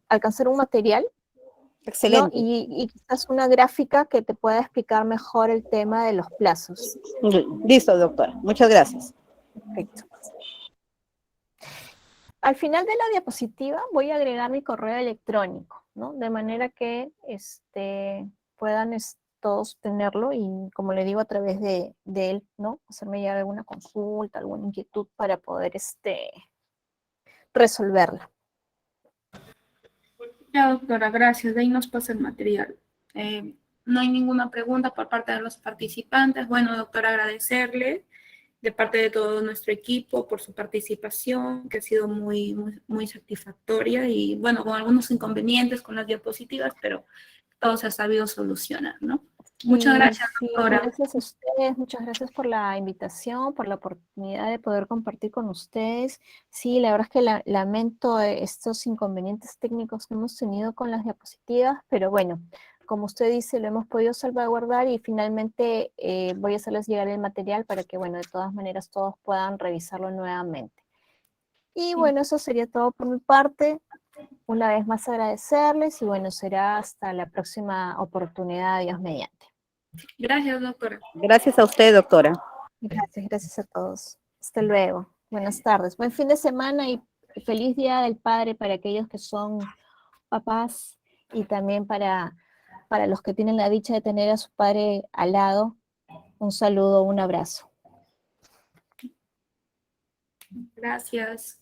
alcanzar un material, ¿no? Excelente. Y quizás una gráfica que te pueda explicar mejor el tema de los plazos. Listo, doctora. Muchas gracias. Perfecto. Al final de la diapositiva voy a agregar mi correo electrónico, ¿no? De manera que puedan todos tenerlo y, como le digo, a través de él, ¿no? Hacerme llegar alguna consulta, alguna inquietud para poder resolverla. Ya, doctora, gracias. De ahí nos pasa el material. No hay ninguna pregunta por parte de los participantes. Bueno, doctora, agradecerle de parte de todo nuestro equipo por su participación, que ha sido muy satisfactoria y, bueno, con algunos inconvenientes con las diapositivas, pero todo se ha sabido solucionar, ¿no? Muchas gracias, Sí, doctora. gracias a ustedes, muchas gracias por la invitación, por la oportunidad de poder compartir con ustedes. Sí, la verdad es que lamento estos inconvenientes técnicos que hemos tenido con las diapositivas, pero bueno, como usted dice, lo hemos podido salvaguardar y finalmente voy a hacerles llegar el material para que, bueno, de todas maneras todos puedan revisarlo nuevamente. Y bueno, eso sería todo por mi parte. Una vez más agradecerles y bueno, será hasta la próxima oportunidad, Dios mediante. Gracias, doctora. Gracias a usted, doctora. Gracias a todos. Hasta luego. Buenas tardes. Buen fin de semana y feliz Día del Padre para aquellos que son papás y también para los que tienen la dicha de tener a su padre al lado. Un saludo, un abrazo. Gracias.